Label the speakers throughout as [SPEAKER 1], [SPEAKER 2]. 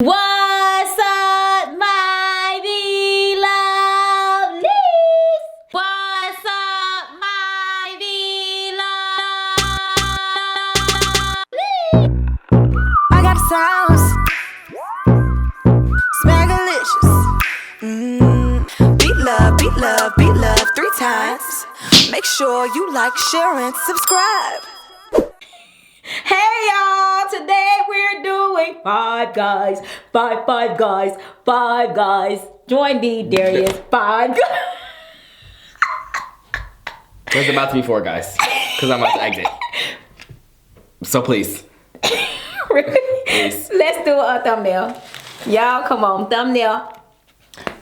[SPEAKER 1] What's up, my beloved? What's up, my beloved?
[SPEAKER 2] I got the sauce. Smackalicious. Beat love, beat love, beat love 3 times. Make sure you like, share, and subscribe.
[SPEAKER 1] Hey y'all, today we're doing five guys. Join me, Darius. 5 guys.
[SPEAKER 3] There's about to be 4 guys, because I'm about to exit. So please.
[SPEAKER 1] Really?
[SPEAKER 3] Please.
[SPEAKER 1] Let's do a thumbnail. Y'all, come on, thumbnail.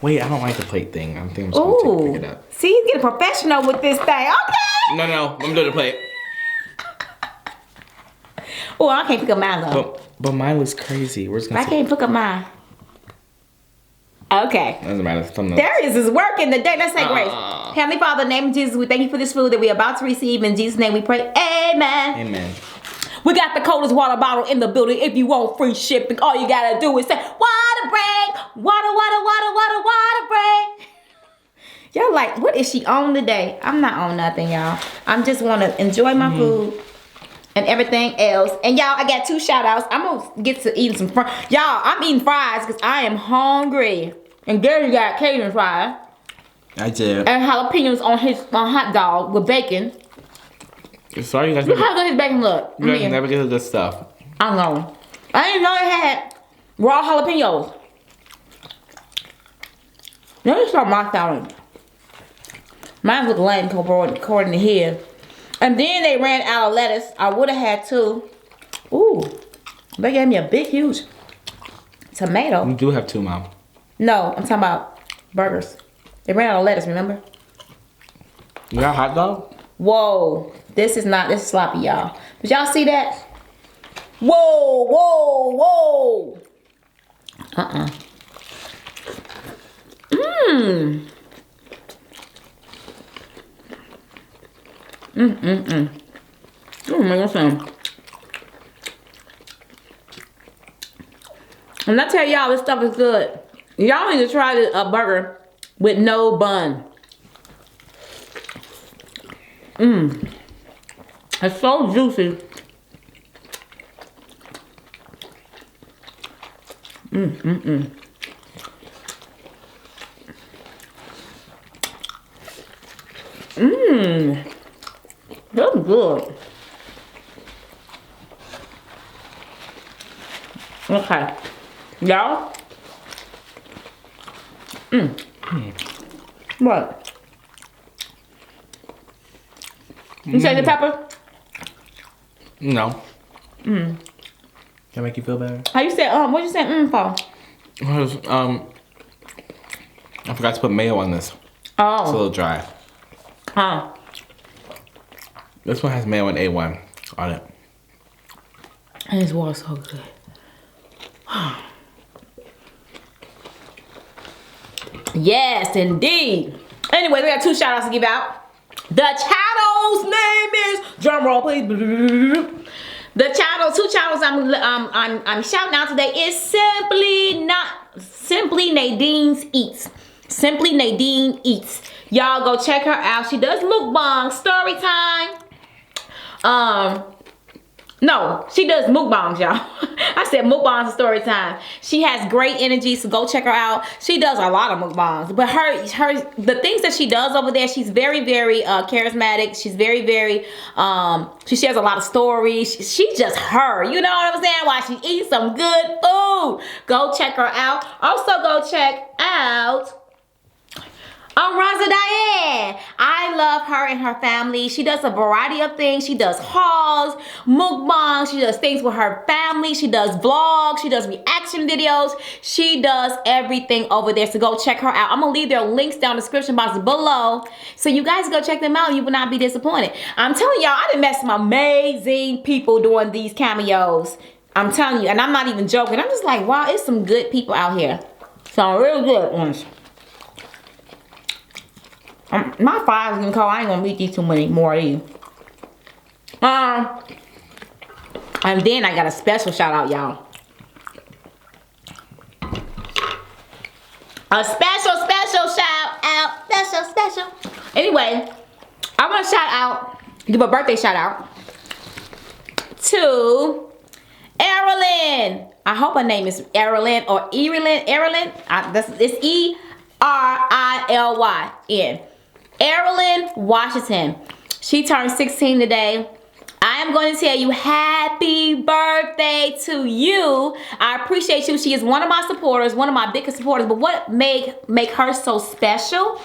[SPEAKER 3] Wait, I don't like the plate thing. I think I'm just going to pick it up.
[SPEAKER 1] See, he's getting professional with this thing. Okay.
[SPEAKER 3] No, I'm doing the plate.
[SPEAKER 1] Oh, I can't pick up mine though.
[SPEAKER 3] But mine looks crazy. We're just gonna
[SPEAKER 1] I can't pick up mine. Okay.
[SPEAKER 3] Doesn't matter. Thumbnail.
[SPEAKER 1] Darius is working the day. Let's say grace. Heavenly Father, in the name of Jesus, we thank you for this food that we're about to receive. In Jesus' name we pray. Amen.
[SPEAKER 3] Amen.
[SPEAKER 1] We got the coldest water bottle in the building. If you want free shipping, all you gotta do is say, water break. Water break. Y'all like, what is she on today? I'm not on nothing, y'all. I'm just want to enjoy my food and everything else. And y'all, I got 2 shout outs. I'm gonna get to eating some fries. Y'all, I'm eating fries because I am hungry. And Gary got Cajun fries.
[SPEAKER 3] I did.
[SPEAKER 1] And jalapenos on his hot dog with bacon.
[SPEAKER 3] Sorry, you guys.
[SPEAKER 1] Look how good his bacon look.
[SPEAKER 3] You guys never get the stuff.
[SPEAKER 1] I know. I didn't know it had raw jalapenos. Let me start my salad. Mine look lame according to here. And then they ran out of lettuce. I would have had 2. Ooh. They gave me a big, huge tomato.
[SPEAKER 3] You do have 2, Mom.
[SPEAKER 1] No, I'm talking about burgers. They ran out of lettuce, remember?
[SPEAKER 3] You got a hot dog?
[SPEAKER 1] Whoa. This is sloppy, y'all. Did y'all see that? Whoa. Listen. And I tell y'all, this stuff is good. Y'all need to try a burger with no bun. It's so juicy. That's good. Okay. Y'all? What? You say the pepper?
[SPEAKER 3] No. Can I make you feel better?
[SPEAKER 1] How you say, what you say for?
[SPEAKER 3] Because, I forgot to put mayo on this.
[SPEAKER 1] Oh.
[SPEAKER 3] It's a little dry.
[SPEAKER 1] Huh.
[SPEAKER 3] This one has mayo and A1 on it.
[SPEAKER 1] And this water's so good. Yes, indeed. Anyway, we got 2 shout outs to give out. The channel's name is, drum roll please. The channel, 2 channels I'm shouting out today is Simply Nadine's Eats. Simply Nadine Eats. Y'all go check her out. She does mukbang story time. No, she does mukbangs, y'all. I said mukbangs and story time. She has great energy, so go check her out. She does a lot of mukbangs, but the things that she does over there, she's very, very charismatic. She's very, very, she shares a lot of stories. She's just her, you know what I'm saying? While she eats some good food. Go check her out. Also go check out Raza Diane. I love her and her family. She does a variety of things. She does hauls, mukbangs. She does things with her family. She does vlogs. She does reaction videos. She does everything over there. So go check her out. I'm going to leave their links down in the description box below. So you guys go check them out. You will not be disappointed. I'm telling y'all, I done met some amazing people doing these cameos. I'm telling you. And I'm not even joking. I'm just like, wow, it's some good people out here. Some real good ones. My 5 is gonna call. I ain't gonna eat these too many more of these. And then I got a special shout out, y'all. A special shout out. Special. Anyway, I want to give a birthday shout out to Erilyn. I hope her name is Erilyn or Erilyn. It's Erilyn. Erilyn Washington. She turned 16 today. I am going to tell you happy birthday to you. I appreciate you. She is one of my supporters, one of my biggest supporters. But what make her so special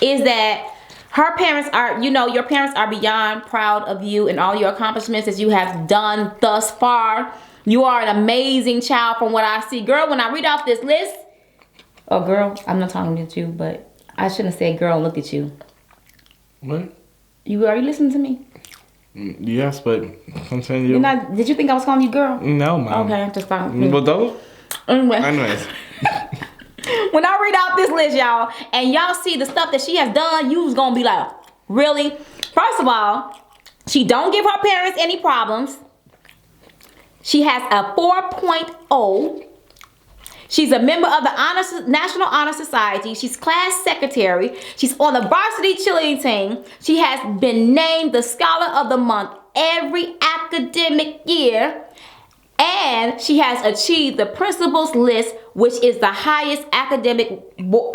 [SPEAKER 1] is that her parents are, your parents are beyond proud of you and all your accomplishments that you have done thus far. You are an amazing child from what I see. Girl, when I read off this list, oh girl, I'm not talking to you, but I shouldn't have said girl and looked at you.
[SPEAKER 3] What?
[SPEAKER 1] Are you listening to me?
[SPEAKER 3] Yes, but I'm saying you.
[SPEAKER 1] Did you think I was calling you girl?
[SPEAKER 3] No, Mom.
[SPEAKER 1] Okay, just talking.
[SPEAKER 3] Well, don't.
[SPEAKER 1] Anyways. When I read out this list, y'all, and y'all see the stuff that she has done, you was gonna be like, really? First of all, she don't give her parents any problems. She has a 4.0. She's a member of the National Honor Society. She's class secretary. She's on the varsity cheerleading team. She has been named the Scholar of the Month every academic year. And she has achieved the principal's list, which is the highest academic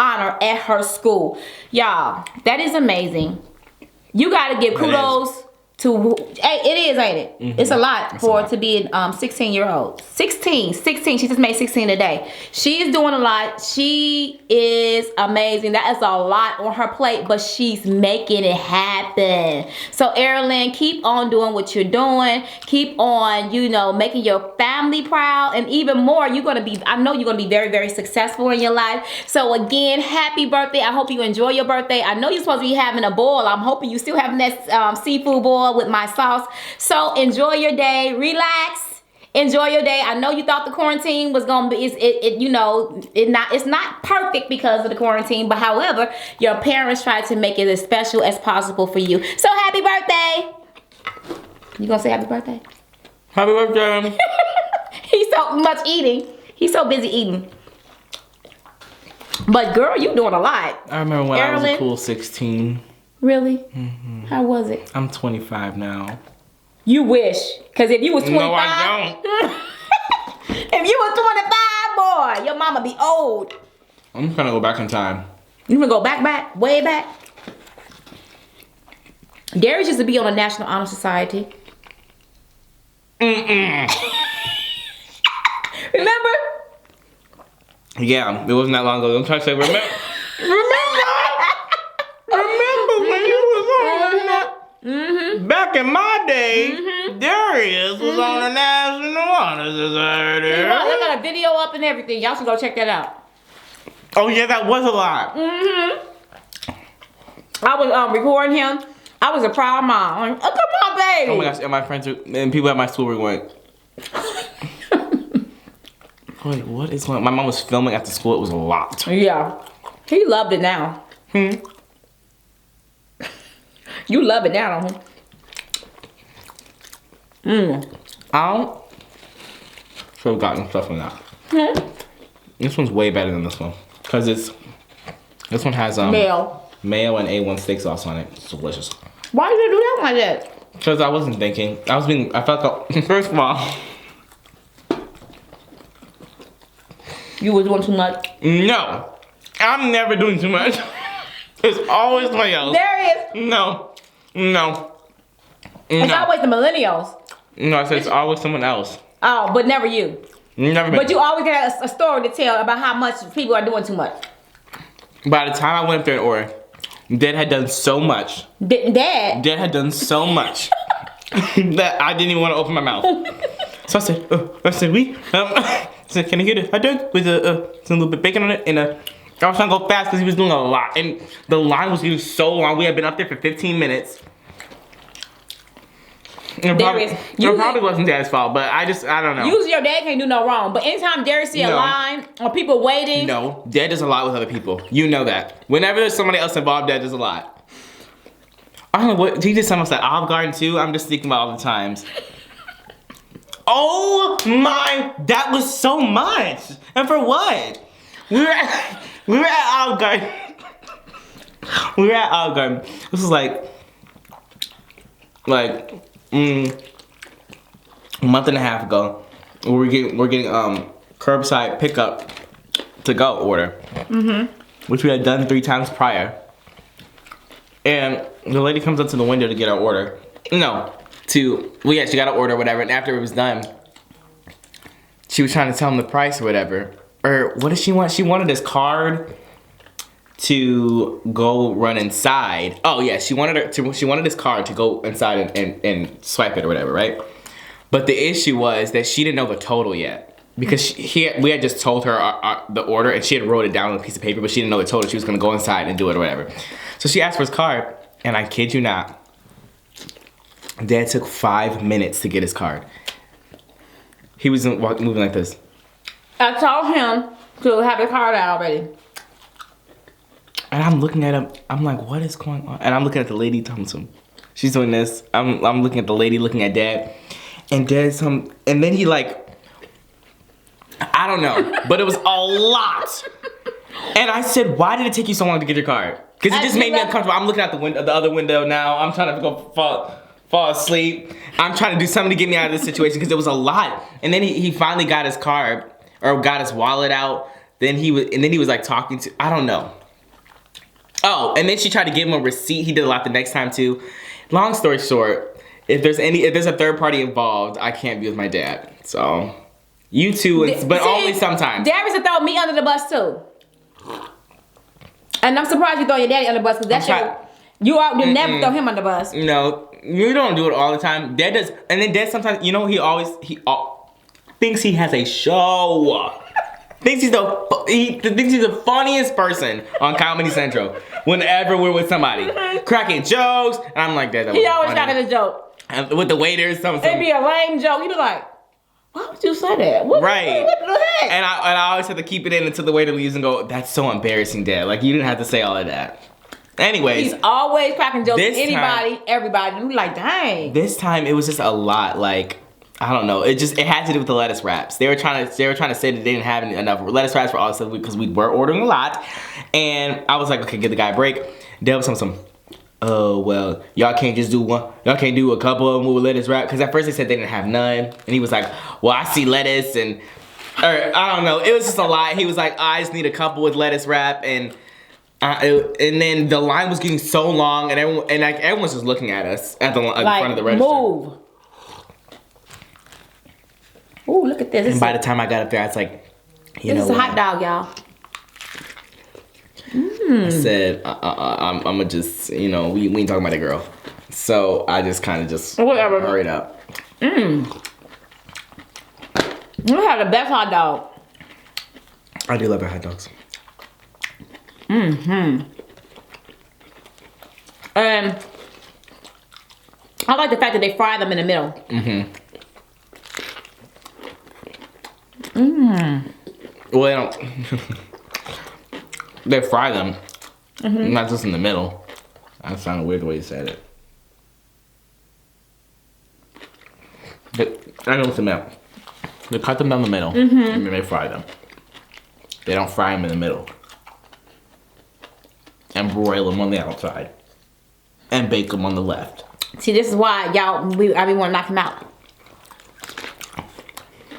[SPEAKER 1] honor at her school. Y'all, that is amazing. You got to give kudos to, hey, it is, ain't it? Mm-hmm. It's a lot for to be a 16-year-old. 16. She just made 16 today. She is doing a lot. She is amazing. That is a lot on her plate, but she's making it happen. So, Erilyn, keep on doing what you're doing. Keep on, making your family proud. And even more, I know you're going to be very, very successful in your life. So, again, happy birthday. I hope you enjoy your birthday. I know you're supposed to be having a boil. I'm hoping you still having that seafood boil with my sauce. So enjoy your day, relax, enjoy your day. I know you thought the quarantine was gonna be, it's not perfect because of the quarantine, but however, your parents tried to make it as special as possible for you. So happy birthday. You gonna say happy birthday?
[SPEAKER 3] Happy birthday.
[SPEAKER 1] He's so much eating. He's so busy eating. But girl, you doing a lot.
[SPEAKER 3] I remember when I was a cool 16.
[SPEAKER 1] Really? Mm-hmm. How was it?
[SPEAKER 3] I'm 25 now.
[SPEAKER 1] You wish. Because if you was 25...
[SPEAKER 3] No, I don't.
[SPEAKER 1] If you was 25, boy, your mama be old.
[SPEAKER 3] I'm just gonna go back in time.
[SPEAKER 1] You gonna go back, way back? Darius used to be on the National Honor Society. Remember?
[SPEAKER 3] Yeah, it wasn't that long ago. I'm trying to say, remember when you was on that?
[SPEAKER 1] Mm-hmm.
[SPEAKER 3] Back in my day, Darius was on the National Honor Society.
[SPEAKER 1] I got a video up and everything. Y'all should go check that out.
[SPEAKER 3] Oh yeah, that was a lot.
[SPEAKER 1] I was recording him. I was a proud mom. Oh, come on, baby.
[SPEAKER 3] Oh my gosh, and my friends and people at my school were going, wait, what is going on? My mom was filming at the school. It was a lot.
[SPEAKER 1] Yeah. He loved it now. You love it now, don't you?
[SPEAKER 3] I should have gotten stuff from that. This one's way better than this one. Because this one has mayo and A1 steak sauce on it. It's delicious.
[SPEAKER 1] Why did you do that like that?
[SPEAKER 3] Because I wasn't thinking. I felt like, first of all.
[SPEAKER 1] You was doing too much?
[SPEAKER 3] No. I'm never doing too much. It's always somebody else.
[SPEAKER 1] Darius.
[SPEAKER 3] No.
[SPEAKER 1] It's always the millennials.
[SPEAKER 3] No, I said it's always someone else.
[SPEAKER 1] Oh, but never you.
[SPEAKER 3] Never been.
[SPEAKER 1] But you always got a story to tell about how much people are doing too much. By
[SPEAKER 3] the time I went up there in order, Dad had done so much.
[SPEAKER 1] Dad
[SPEAKER 3] had done so much that I didn't even want to open my mouth. So I said, I said, can I get a hot dog with a little bit of bacon on it? And I was trying to go fast because he was doing a lot. And the line was getting so long. We had been up there for 15 minutes. It probably wasn't Dad's fault, but I don't know.
[SPEAKER 1] Usually your dad can't do no wrong. But anytime Darius see a line or people waiting.
[SPEAKER 3] No, Dad does a lot with other people. You know that. Whenever there's somebody else involved, Dad does a lot. I don't know what, he did something else at Olive Garden too. I'm just thinking about all the times. Oh my, that was so much. And for what? we were at Olive Garden. We were at Olive Garden. This was like a month and a half ago. We're getting curbside pickup to go order, which we had done 3 times prior. And the lady comes up to the window to get our order. No, she got an order, whatever. And after it was done, she was trying to tell him the price or whatever. Or what did she want? She wanted his card to go run inside. Oh yeah, she wanted his card to go inside and swipe it or whatever, right? But the issue was that she didn't know the total yet. Because we had just told her the order, and she had wrote it down on a piece of paper, but she didn't know the total. She was gonna go inside and do it or whatever. So she asked for his card, and I kid you not, Dad took 5 minutes to get his card. He was moving like this.
[SPEAKER 1] I told him to have his card out already.
[SPEAKER 3] And I'm looking at him, I'm like, what is going on? And I'm looking at the lady talking to him. She's doing this. I'm looking at the lady looking at Dad. And Dad's and then he like, I don't know, but it was a lot. And I said, why did it take you so long to get your card? Because it just made me uncomfortable. I'm looking out the other window now. I'm trying to go fall asleep. I'm trying to do something to get me out of this situation because it was a lot. And then he finally got his card or got his wallet out. Then he was like talking to, I don't know. Oh, and then she tried to give him a receipt. He did a lot the next time too. Long story short, if there's a third party involved, I can't be with my dad. So you two, but only sometimes.
[SPEAKER 1] Darius would throw me under the bus too. And I'm surprised you throw your daddy under the bus because that's you never throw him under the bus.
[SPEAKER 3] No, you don't do it all the time. Dad does, and then Dad sometimes, you know, he thinks he has a show. Thinks he's the funniest person on Comedy Central. Whenever we're with somebody, cracking jokes, and I'm like, Dad,
[SPEAKER 1] he always cracking a joke.
[SPEAKER 3] And with the waiters,
[SPEAKER 1] it'd be a lame joke. He'd be like, why would you say that?
[SPEAKER 3] Right.
[SPEAKER 1] What the heck?
[SPEAKER 3] And I always have to keep it in until the waiter leaves and go, that's so embarrassing, Dad. Like, you didn't have to say all of that. Anyways.
[SPEAKER 1] He's always cracking jokes with anybody, everybody. And we like, dang.
[SPEAKER 3] This time, it was just a lot. Like, I don't know. It had to do with the lettuce wraps. They were trying to say that they didn't have enough lettuce wraps for all this because we were ordering a lot. And I was like, okay, give the guy a break. Dad was some, oh, well, y'all can't just do one. Y'all can't do a couple of them with lettuce wrap. Because at first they said they didn't have none. And he was like, well, I see lettuce or I don't know. It was just a lot. He was like, I just need a couple with lettuce wrap. And then the line was getting so long and everyone's just looking at us at the front of the register.
[SPEAKER 1] Move. Ooh, look at this.
[SPEAKER 3] And by the time I got up there, I was like,
[SPEAKER 1] this is a hot dog, y'all.
[SPEAKER 3] I said, I'm gonna just, we ain't talking about a girl. So I just kind of just hurried up.
[SPEAKER 1] You have the best hot dog.
[SPEAKER 3] I do love our hot dogs.
[SPEAKER 1] And I like the fact that they fry them in the middle.
[SPEAKER 3] Well, they don't. They fry them, not just in the middle. That sounded weird the way you said it. I know what's the middle. They cut them down the middle, and then they fry them. They don't fry them in the middle. And broil them on the outside. And bake them on the left.
[SPEAKER 1] See, this is why I be want to knock them out.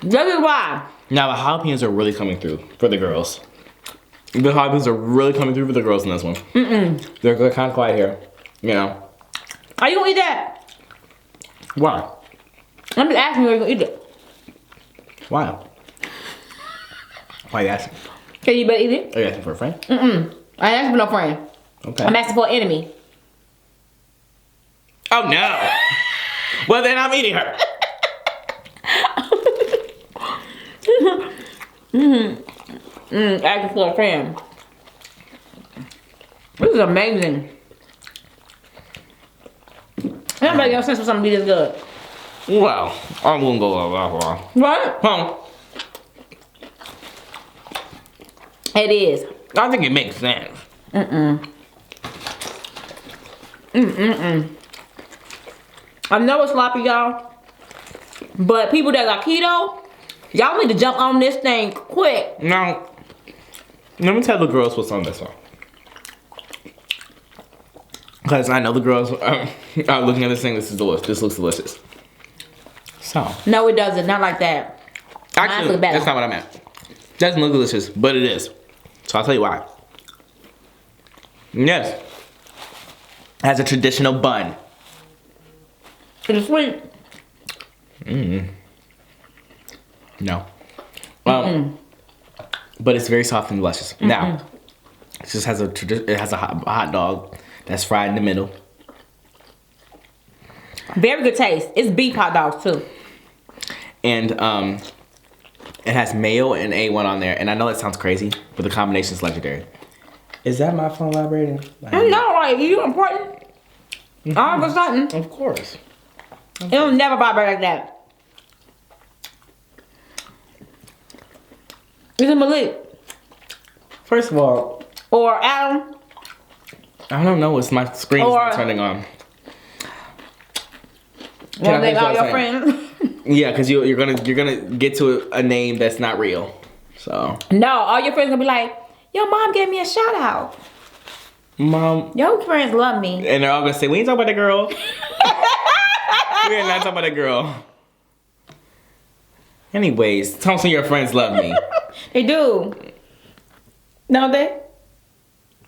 [SPEAKER 1] This is why.
[SPEAKER 3] Now the jalapenos are really coming through for the girls. The jalapenos are really coming through for the girls in this one. They're kind of quiet here,
[SPEAKER 1] Are you gonna eat that?
[SPEAKER 3] Why?
[SPEAKER 1] I'm just asking you, are you gonna eat it?
[SPEAKER 3] Why? Why are you asking?
[SPEAKER 1] Okay, you better eat it.
[SPEAKER 3] Are you asking for a friend?
[SPEAKER 1] I ain't asking for no friend.
[SPEAKER 3] Okay.
[SPEAKER 1] I'm asking for an enemy.
[SPEAKER 3] Oh no! Well then I'm eating her.
[SPEAKER 1] Asking for a friend. This is amazing. Nobody else sense for something to be this good.
[SPEAKER 3] Well, I wouldn't go that far.
[SPEAKER 1] What?
[SPEAKER 3] Huh?
[SPEAKER 1] It is.
[SPEAKER 3] I think it makes sense.
[SPEAKER 1] I know it's sloppy, y'all. But people that got keto, y'all need to jump on this thing quick.
[SPEAKER 3] Now, Let me tell the girls what's on this one. Because I know the girls are looking at this thing. This is delicious. This looks delicious. So.
[SPEAKER 1] No, it doesn't. Not like that.
[SPEAKER 3] Actually, that's not what I meant. Doesn't look delicious, but it is. So I'll tell you why. Yes. It has a traditional bun.
[SPEAKER 1] It's sweet.
[SPEAKER 3] No. But it's very soft and delicious. Now, it just has a hot dog that's fried in the middle.
[SPEAKER 1] Very good taste. It's beef hot dogs too.
[SPEAKER 3] And it has mayo and A1 on there. And I know it sounds crazy, but the combination is legendary. Is that my phone vibrating?
[SPEAKER 1] I know, like, you important. All of a sudden.
[SPEAKER 3] Of course.
[SPEAKER 1] It'll never vibrate like that. Is it Malik?
[SPEAKER 3] First of all,
[SPEAKER 1] Or Adam?
[SPEAKER 3] I don't know. It's my screen's not turning on.
[SPEAKER 1] Well, they all your friends.
[SPEAKER 3] Yeah, because you're gonna get to a name that's not real. So.
[SPEAKER 1] No, all your friends gonna be like, your mom gave me a shout out.
[SPEAKER 3] Mom.
[SPEAKER 1] Your friends love me.
[SPEAKER 3] And they're all gonna say, we ain't talking about that girl. We are not talking about that girl. Anyways, tell some of your friends love me.
[SPEAKER 1] They do. Don't they?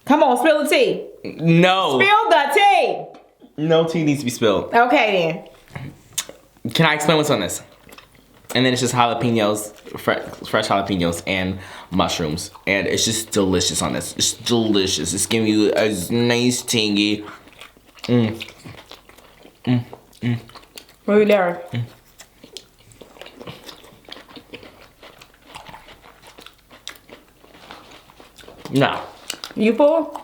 [SPEAKER 1] Come on, spill the tea.
[SPEAKER 3] No.
[SPEAKER 1] Spill the tea.
[SPEAKER 3] No tea needs to be spilled.
[SPEAKER 1] Okay
[SPEAKER 3] Can I explain what's on this? And then it's just jalapenos, fresh jalapenos and mushrooms. And it's just delicious on this. It's delicious. It's giving you a nice tangy.
[SPEAKER 1] Really there.
[SPEAKER 3] No.
[SPEAKER 1] You full?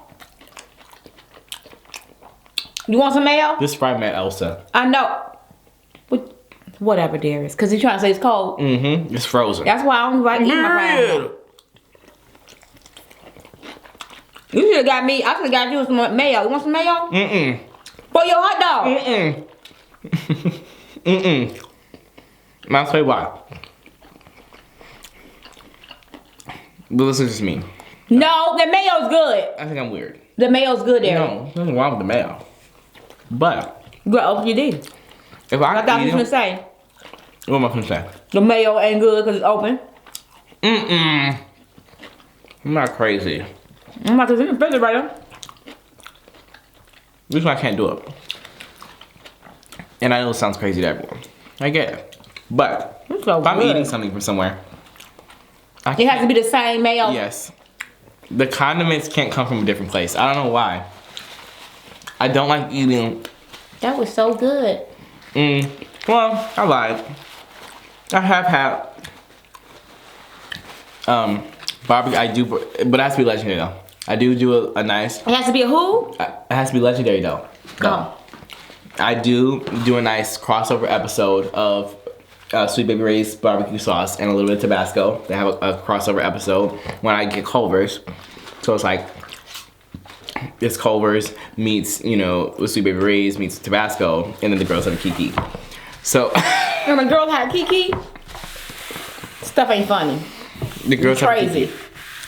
[SPEAKER 1] You want some mayo?
[SPEAKER 3] This fried man Elsa.
[SPEAKER 1] I know. Whatever, Darius. Because he's trying to say it's cold.
[SPEAKER 3] Mm-hmm. It's frozen.
[SPEAKER 1] That's why I don't like eating my fried. You should have got me. I should have got you some mayo. You want some mayo?
[SPEAKER 3] Mm-mm.
[SPEAKER 1] For your hot dog.
[SPEAKER 3] Mm-mm. I'll tell you why. But listen to me.
[SPEAKER 1] No, the mayo's good.
[SPEAKER 3] I think I'm weird.
[SPEAKER 1] The mayo's good, Darius.
[SPEAKER 3] No, there's nothing wrong with the mayo. But
[SPEAKER 1] Good, open your D.
[SPEAKER 3] if
[SPEAKER 1] I thought you
[SPEAKER 3] eat
[SPEAKER 1] was gonna
[SPEAKER 3] it,
[SPEAKER 1] say
[SPEAKER 3] what am I gonna say?
[SPEAKER 1] the mayo ain't good because it's open.
[SPEAKER 3] Mm-mm. I'm not crazy.
[SPEAKER 1] I'm about to see the refrigerator.
[SPEAKER 3] This one I can't do it. And I know it sounds crazy to everyone. I get it. But
[SPEAKER 1] It's so
[SPEAKER 3] if I'm
[SPEAKER 1] good.
[SPEAKER 3] eating something from somewhere,
[SPEAKER 1] It has to be the same mayo.
[SPEAKER 3] yes. The condiments can't come from a different place. I don't know why. I don't like eating.
[SPEAKER 1] That was so good.
[SPEAKER 3] Well, I lied. I have had barbecue. I do, but it has to be legendary though. I do a nice.
[SPEAKER 1] It has to be a who?
[SPEAKER 3] It has to be legendary though.
[SPEAKER 1] Oh.
[SPEAKER 3] I do a nice crossover episode of Sweet Baby Ray's barbecue sauce and a little bit of Tabasco. They have a crossover episode when I get Culver's. So it's like, it's Culver's meets, with Sweet Baby Ray's meets Tabasco, and then the girls have a Kiki. So.
[SPEAKER 1] And the girls had Kiki. Stuff ain't funny.
[SPEAKER 3] The girls have
[SPEAKER 1] Crazy.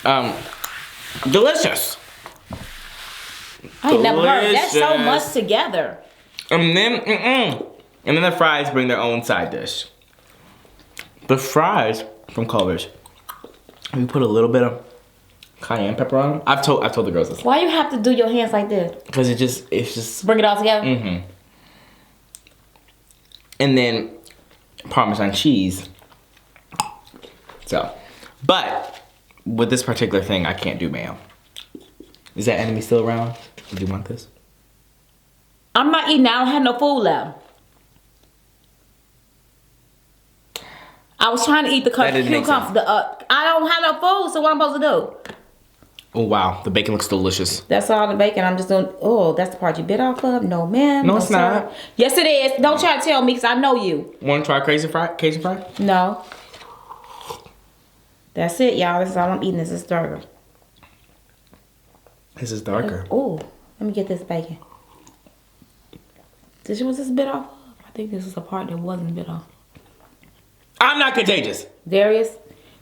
[SPEAKER 3] Kiki. Delicious.
[SPEAKER 1] I ain't never heard that's so
[SPEAKER 3] Delicious.
[SPEAKER 1] much together.
[SPEAKER 3] And then the fries bring their own side dish. The fries from Culver's, we put a little bit of cayenne pepper on them. I've told the girls this.
[SPEAKER 1] Why you have to do your hands like this?
[SPEAKER 3] Because it's just.
[SPEAKER 1] Bring it all together?
[SPEAKER 3] And then Parmesan cheese. So, but with this particular thing, I can't do mayo. Is that enemy still around? Do you want this?
[SPEAKER 1] I'm not eating. I don't have no food left. I was trying to eat the
[SPEAKER 3] That didn't make
[SPEAKER 1] cucumber. I don't have no food, so what I'm supposed to do?
[SPEAKER 3] Oh wow, the bacon looks delicious.
[SPEAKER 1] That's all the bacon. I'm just doing. Oh, that's the part you bit off of? No, ma'am.
[SPEAKER 3] No, it's
[SPEAKER 1] sir.
[SPEAKER 3] not.
[SPEAKER 1] Yes, it is. Don't try to tell me because I know you.
[SPEAKER 3] Want to try Cajun fry?
[SPEAKER 1] No. That's it, y'all. This is all I'm eating is this burger.
[SPEAKER 3] This is darker.
[SPEAKER 1] Oh, let me get this bacon. Was this bit off? I think this is the part that wasn't bit off.
[SPEAKER 3] I'm not contagious.
[SPEAKER 1] Darius,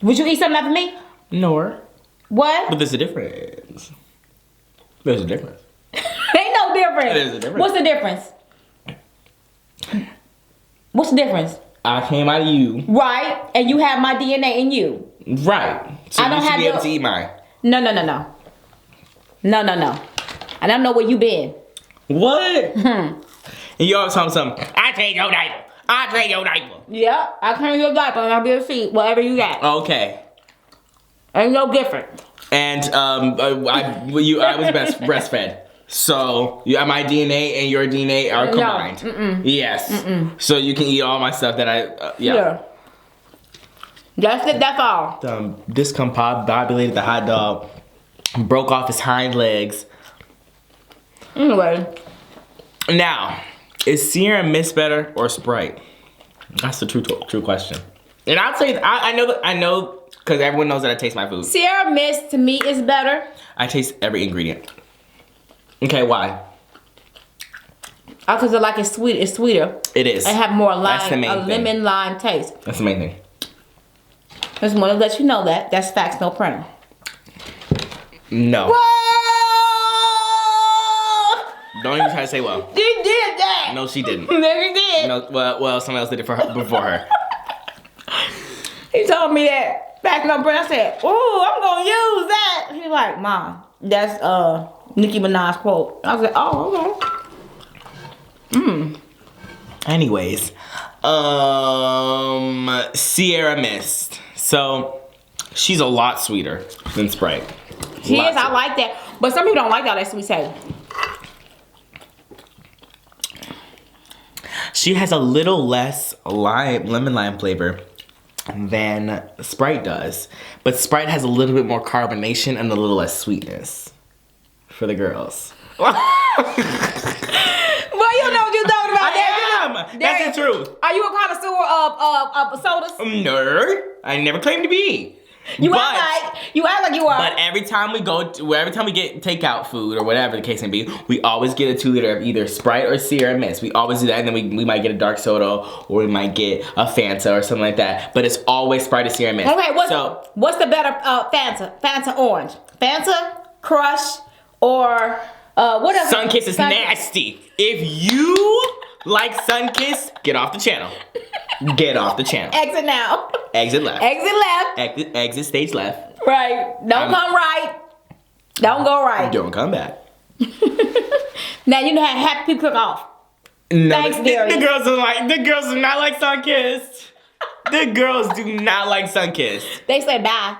[SPEAKER 1] would you eat something after me?
[SPEAKER 3] Nor.
[SPEAKER 1] What?
[SPEAKER 3] But there's a difference. There's a difference.
[SPEAKER 1] Ain't no difference.
[SPEAKER 3] There's a difference.
[SPEAKER 1] What's the difference? What's the difference?
[SPEAKER 3] I came out of you.
[SPEAKER 1] Right, and you have my DNA in you.
[SPEAKER 3] Right. So
[SPEAKER 1] I don't
[SPEAKER 3] you should
[SPEAKER 1] have
[SPEAKER 3] be
[SPEAKER 1] your...
[SPEAKER 3] able to eat mine.
[SPEAKER 1] No. I don't know where you been.
[SPEAKER 3] What? And you always tell me something. I trade your diaper. I trade your diaper.
[SPEAKER 1] Yeah, I change your diaper and I'll be able to see whatever you got.
[SPEAKER 3] Okay.
[SPEAKER 1] Ain't no different.
[SPEAKER 3] And I was breastfed. So my DNA and your DNA are combined.
[SPEAKER 1] No.
[SPEAKER 3] Yes. So you can eat all my stuff that I
[SPEAKER 1] Yeah. That's it. That's all.
[SPEAKER 3] Discombobulated the hot dog, broke off his hind legs.
[SPEAKER 1] Anyway.
[SPEAKER 3] Now, is Sierra Mist better or Sprite? That's the true question. And I'll tell you, I know, because everyone knows that I taste my food.
[SPEAKER 1] Sierra Mist to me is better.
[SPEAKER 3] I taste every ingredient. Okay, why?
[SPEAKER 1] Because I like it's sweet. It's sweeter.
[SPEAKER 3] It is.
[SPEAKER 1] And have more lime,
[SPEAKER 3] That's the main thing.
[SPEAKER 1] lemon lime taste.
[SPEAKER 3] That's the main thing.
[SPEAKER 1] Just want to let you know that. That's facts, no printer.
[SPEAKER 3] No.
[SPEAKER 1] Whoa!
[SPEAKER 3] Don't even try to say well.
[SPEAKER 1] She did that.
[SPEAKER 3] No, she didn't.
[SPEAKER 1] No, she did.
[SPEAKER 3] No, well, someone else did it for her, before her.
[SPEAKER 1] He told me that back no printer. I said, "Ooh, I'm gonna use that." He's like, "Mom, that's Nicki Minaj's quote." I was like, "Oh, okay."
[SPEAKER 3] Anyways, Sierra Mist. So she's a lot sweeter than Sprite.
[SPEAKER 1] She is. I like that, but some people don't like all that sweet taste.
[SPEAKER 3] She has a little less lemon lime flavor than Sprite does, but Sprite has a little bit more carbonation and a little less sweetness for the girls.
[SPEAKER 1] Well, you know what you're talking about.
[SPEAKER 3] I am. That's the truth.
[SPEAKER 1] Are you a connoisseur of sodas?
[SPEAKER 3] No, I never claimed to be.
[SPEAKER 1] You act like you are.
[SPEAKER 3] But every time we get takeout food or whatever the case may be, we always get a 2 liter of either Sprite or Sierra Mist. We always do that, and then we might get a dark soda or we might get a Fanta or something like that. But it's always Sprite or Sierra Mist.
[SPEAKER 1] Okay, what's the better Fanta? Fanta orange, Fanta Crush, or what else?
[SPEAKER 3] Sunkiss is nasty. If you like Sunkiss, get off the channel. Get off the channel.
[SPEAKER 1] Exit now.
[SPEAKER 3] Exit left.
[SPEAKER 1] Exit left.
[SPEAKER 3] Exit stage left.
[SPEAKER 1] Right. Don't come right. Don't go right.
[SPEAKER 3] Don't come back.
[SPEAKER 1] Now you know how happy people cook off.
[SPEAKER 3] No,
[SPEAKER 1] Thanks, Darius.
[SPEAKER 3] the girls do not like Sunkiss. The girls do not like Sunkiss.
[SPEAKER 1] They say bye.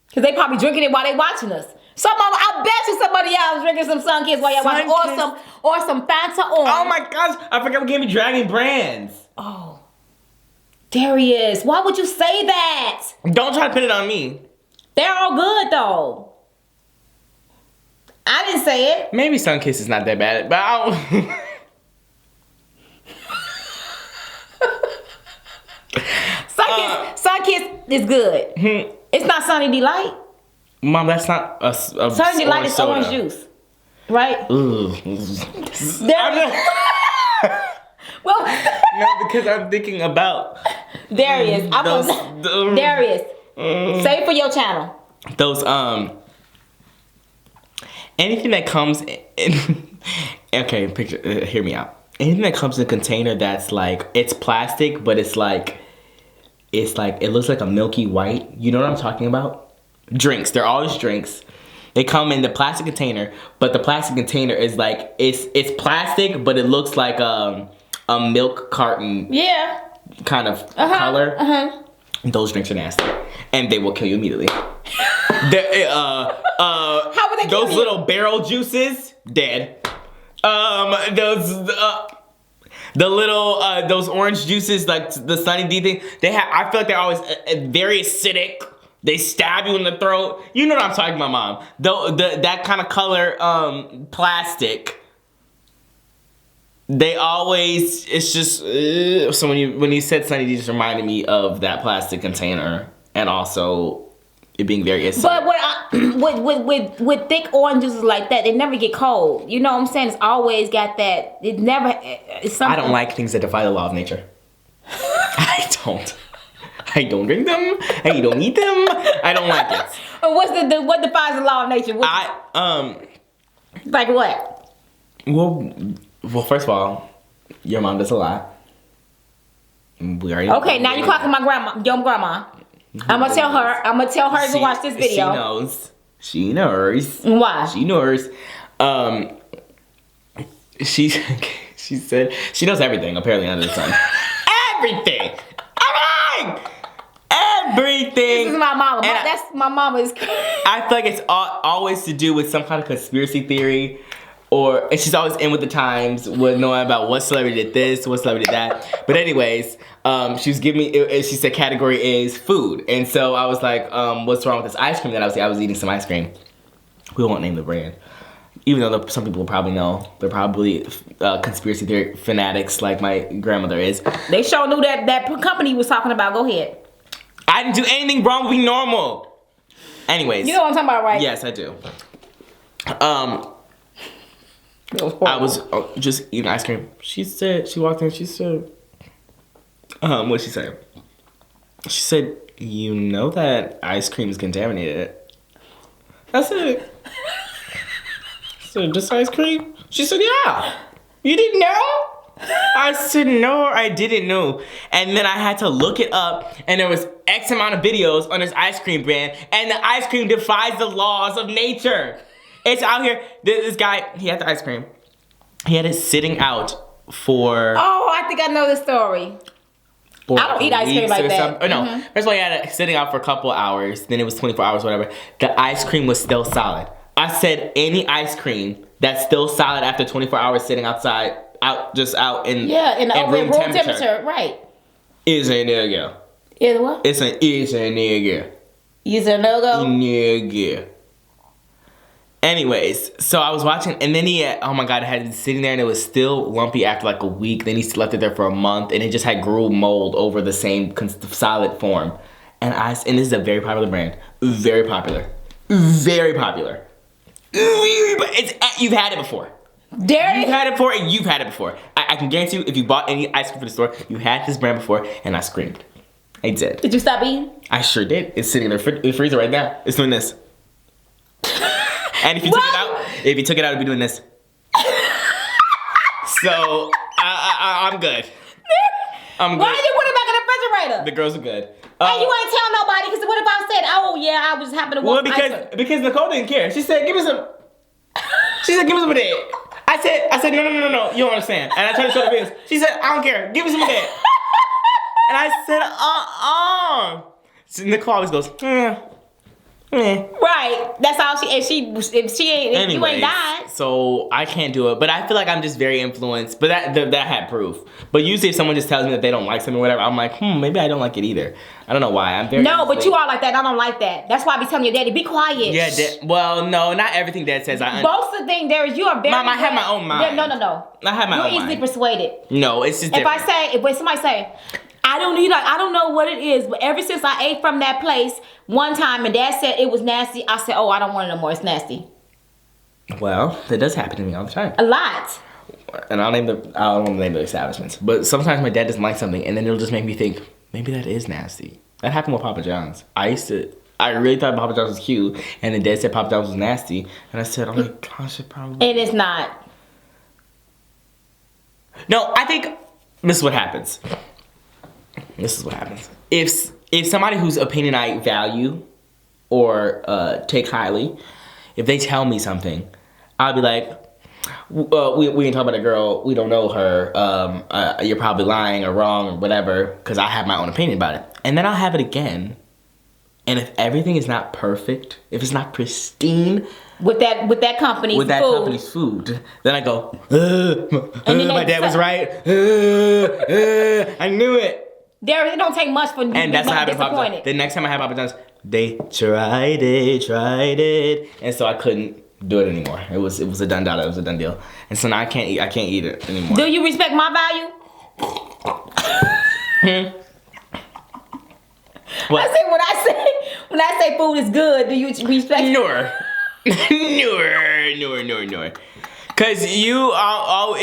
[SPEAKER 1] Because they probably drinking it while they watching us. I bet you somebody else drinking some Sunkiss while y'all watching. Or some Fanta orange.
[SPEAKER 3] Oh my gosh, I forgot we gave me Dragon brands.
[SPEAKER 1] Oh. Darius, why would you say that?
[SPEAKER 3] Don't try to put it on me.
[SPEAKER 1] They're all good though. I didn't say it.
[SPEAKER 3] Maybe Sunkiss is not that bad, but I don't...
[SPEAKER 1] Sunkiss is good. It's not Sunny Delight.
[SPEAKER 3] Mom, that's not a
[SPEAKER 1] Sunny Delight is orange juice, right? Well,
[SPEAKER 3] no, because I'm thinking about
[SPEAKER 1] Darius. Darius, say it for your channel.
[SPEAKER 3] Those anything that comes in. Okay, picture. Hear me out. Anything that comes in a container that's like it's plastic, but it's like it looks like a milky white. You know what I'm talking about? Drinks. They're always drinks. They come in the plastic container, but the plastic container is like it's plastic, but it looks like a milk carton. Yeah. Kind of color. Those drinks are nasty, and they will kill you immediately. How would they kill
[SPEAKER 1] you?
[SPEAKER 3] Those little barrel juices, dead. Those orange juices, like the Sunny D thing. I feel like they're always very acidic. They stab you in the throat. You know what I'm talking about, Mom. That kind of color plastic. They always, it's just, so when you said Sunny D, it just reminded me of that plastic container and also it being very acidic.
[SPEAKER 1] But with thick orange juices like that, they never get cold. You know what I'm saying? It's always got that, it's something.
[SPEAKER 3] I don't like things that defy the law of nature. I don't drink them. I don't eat them. I don't like it.
[SPEAKER 1] What defines the law of nature? Like what?
[SPEAKER 3] Well, first of all, your mom does a lot. We already
[SPEAKER 1] Okay, now you talking your grandma. I'm gonna tell her to watch this video.
[SPEAKER 3] She knows.
[SPEAKER 1] Why?
[SPEAKER 3] She knows. She said she knows everything apparently under the sun. Everything.
[SPEAKER 1] This is my mama.
[SPEAKER 3] And
[SPEAKER 1] That's my mama's.
[SPEAKER 3] I feel like it's always to do with some kind of conspiracy theory, and she's always in with the times, with knowing about what celebrity did this, what celebrity did that. But anyways, she was giving me. She said category is food, and so I was like, what's wrong with this ice cream that I was eating some ice cream. We won't name the brand, even though some people will probably know. They're probably conspiracy theory fanatics like my grandmother is.
[SPEAKER 1] They sure knew that company was talking about. Go ahead.
[SPEAKER 3] I didn't do anything wrong with being normal. Anyways.
[SPEAKER 1] You know what I'm talking about, right?
[SPEAKER 3] Yes, I do. I was just eating ice cream. She walked in, she said, what'd she say? She said, you know that ice cream is contaminated. I said, this ice cream? She said, yeah. You didn't know? I said, no, I didn't know. And then I had to look it up, and there was X amount of videos on this ice cream brand, and the ice cream defies the laws of nature. It's out here. This guy, he had the ice cream. He had it sitting out for...
[SPEAKER 1] Oh, I think I know the story. I don't eat ice cream like that.
[SPEAKER 3] Oh, no. First of all, he had it sitting out for a couple hours. Then it was 24 hours, whatever. The ice cream was still solid. I said any ice cream that's still solid after 24 hours sitting outside, out in room temperature,
[SPEAKER 1] right?
[SPEAKER 3] Is a no-go.
[SPEAKER 1] Is what?
[SPEAKER 3] It's a no-go.
[SPEAKER 1] Is a no-go?
[SPEAKER 3] No-go. Anyways, so I was watching, and then oh my God, it had it sitting there, and it was still lumpy after like a week. Then he left it there for a month, and it just had grew mold over the same solid form. And this is a very popular brand. Very popular. Very popular. You've had it before.
[SPEAKER 1] Darius?
[SPEAKER 3] You've had it before, and you've had it before. I can guarantee you, if you bought any ice cream from the store, you had this brand before, and I screamed. I did.
[SPEAKER 1] Did you stop eating?
[SPEAKER 3] I sure did. It's sitting in the freezer right now. It's doing this. And if you took it out, it'd be doing this. So I'm good. I'm good.
[SPEAKER 1] Why did you put it back in the refrigerator?
[SPEAKER 3] The girls are good.
[SPEAKER 1] And you ain't tell nobody, because what if I said, oh yeah, I was happy to walk
[SPEAKER 3] because Nicole didn't care. She said, give me some. She said, give me some of that. I said, no, you don't understand. And I tried to show the videos. She said, I don't care. Give me some of that. And I said, So Nicole always goes,
[SPEAKER 1] Right. That's all she. If she ain't. Anyways, you ain't died.
[SPEAKER 3] So I can't do it. But I feel like I'm just very influenced. But that had proof. But usually if someone just tells me that they don't like something or whatever, I'm like, maybe I don't like it either. I don't know why. I'm very.
[SPEAKER 1] No, but you are like that. I don't like that. That's why I be telling your daddy, be quiet.
[SPEAKER 3] Yeah. Well, no, not everything Dad says.
[SPEAKER 1] Most of the thing there is you are very.
[SPEAKER 3] Mom, I have my own mind.
[SPEAKER 1] No.
[SPEAKER 3] I have my own mind.
[SPEAKER 1] You're easily persuaded.
[SPEAKER 3] No, it's just different.
[SPEAKER 1] If somebody say, I don't know what it is, but ever since I ate from that place one time and Dad said it was nasty, I said, oh, I don't want it no more. It's nasty.
[SPEAKER 3] Well, that does happen to me all the time.
[SPEAKER 1] A lot.
[SPEAKER 3] And I don't want to name the establishments, but sometimes my dad doesn't like something, and then it'll just make me think maybe that is nasty. That happened with Papa John's. I really thought Papa John's was cute, and then Dad said Papa John's was nasty, and I said, oh my gosh, it probably.
[SPEAKER 1] And it's not.
[SPEAKER 3] No, I think this is what happens. If somebody whose opinion I value or take highly, if they tell me something, I'll be like, we ain't talking about a girl, we don't know her, you're probably lying or wrong or whatever, because I have my own opinion about it. And then I'll have it again, and if everything is not perfect, if it's not pristine,
[SPEAKER 1] with that company's
[SPEAKER 3] food, then I go, my dad was right, I knew it.
[SPEAKER 1] It don't take much for you to be disappointed.
[SPEAKER 3] The next time I had Papa John's, they tried it, and so I couldn't do it anymore. It was a done deal. It was a done deal, and so now I can't eat it anymore.
[SPEAKER 1] Do you respect my value?
[SPEAKER 3] What?
[SPEAKER 1] When I say food is good, do you respect?
[SPEAKER 3] No. Cause you all,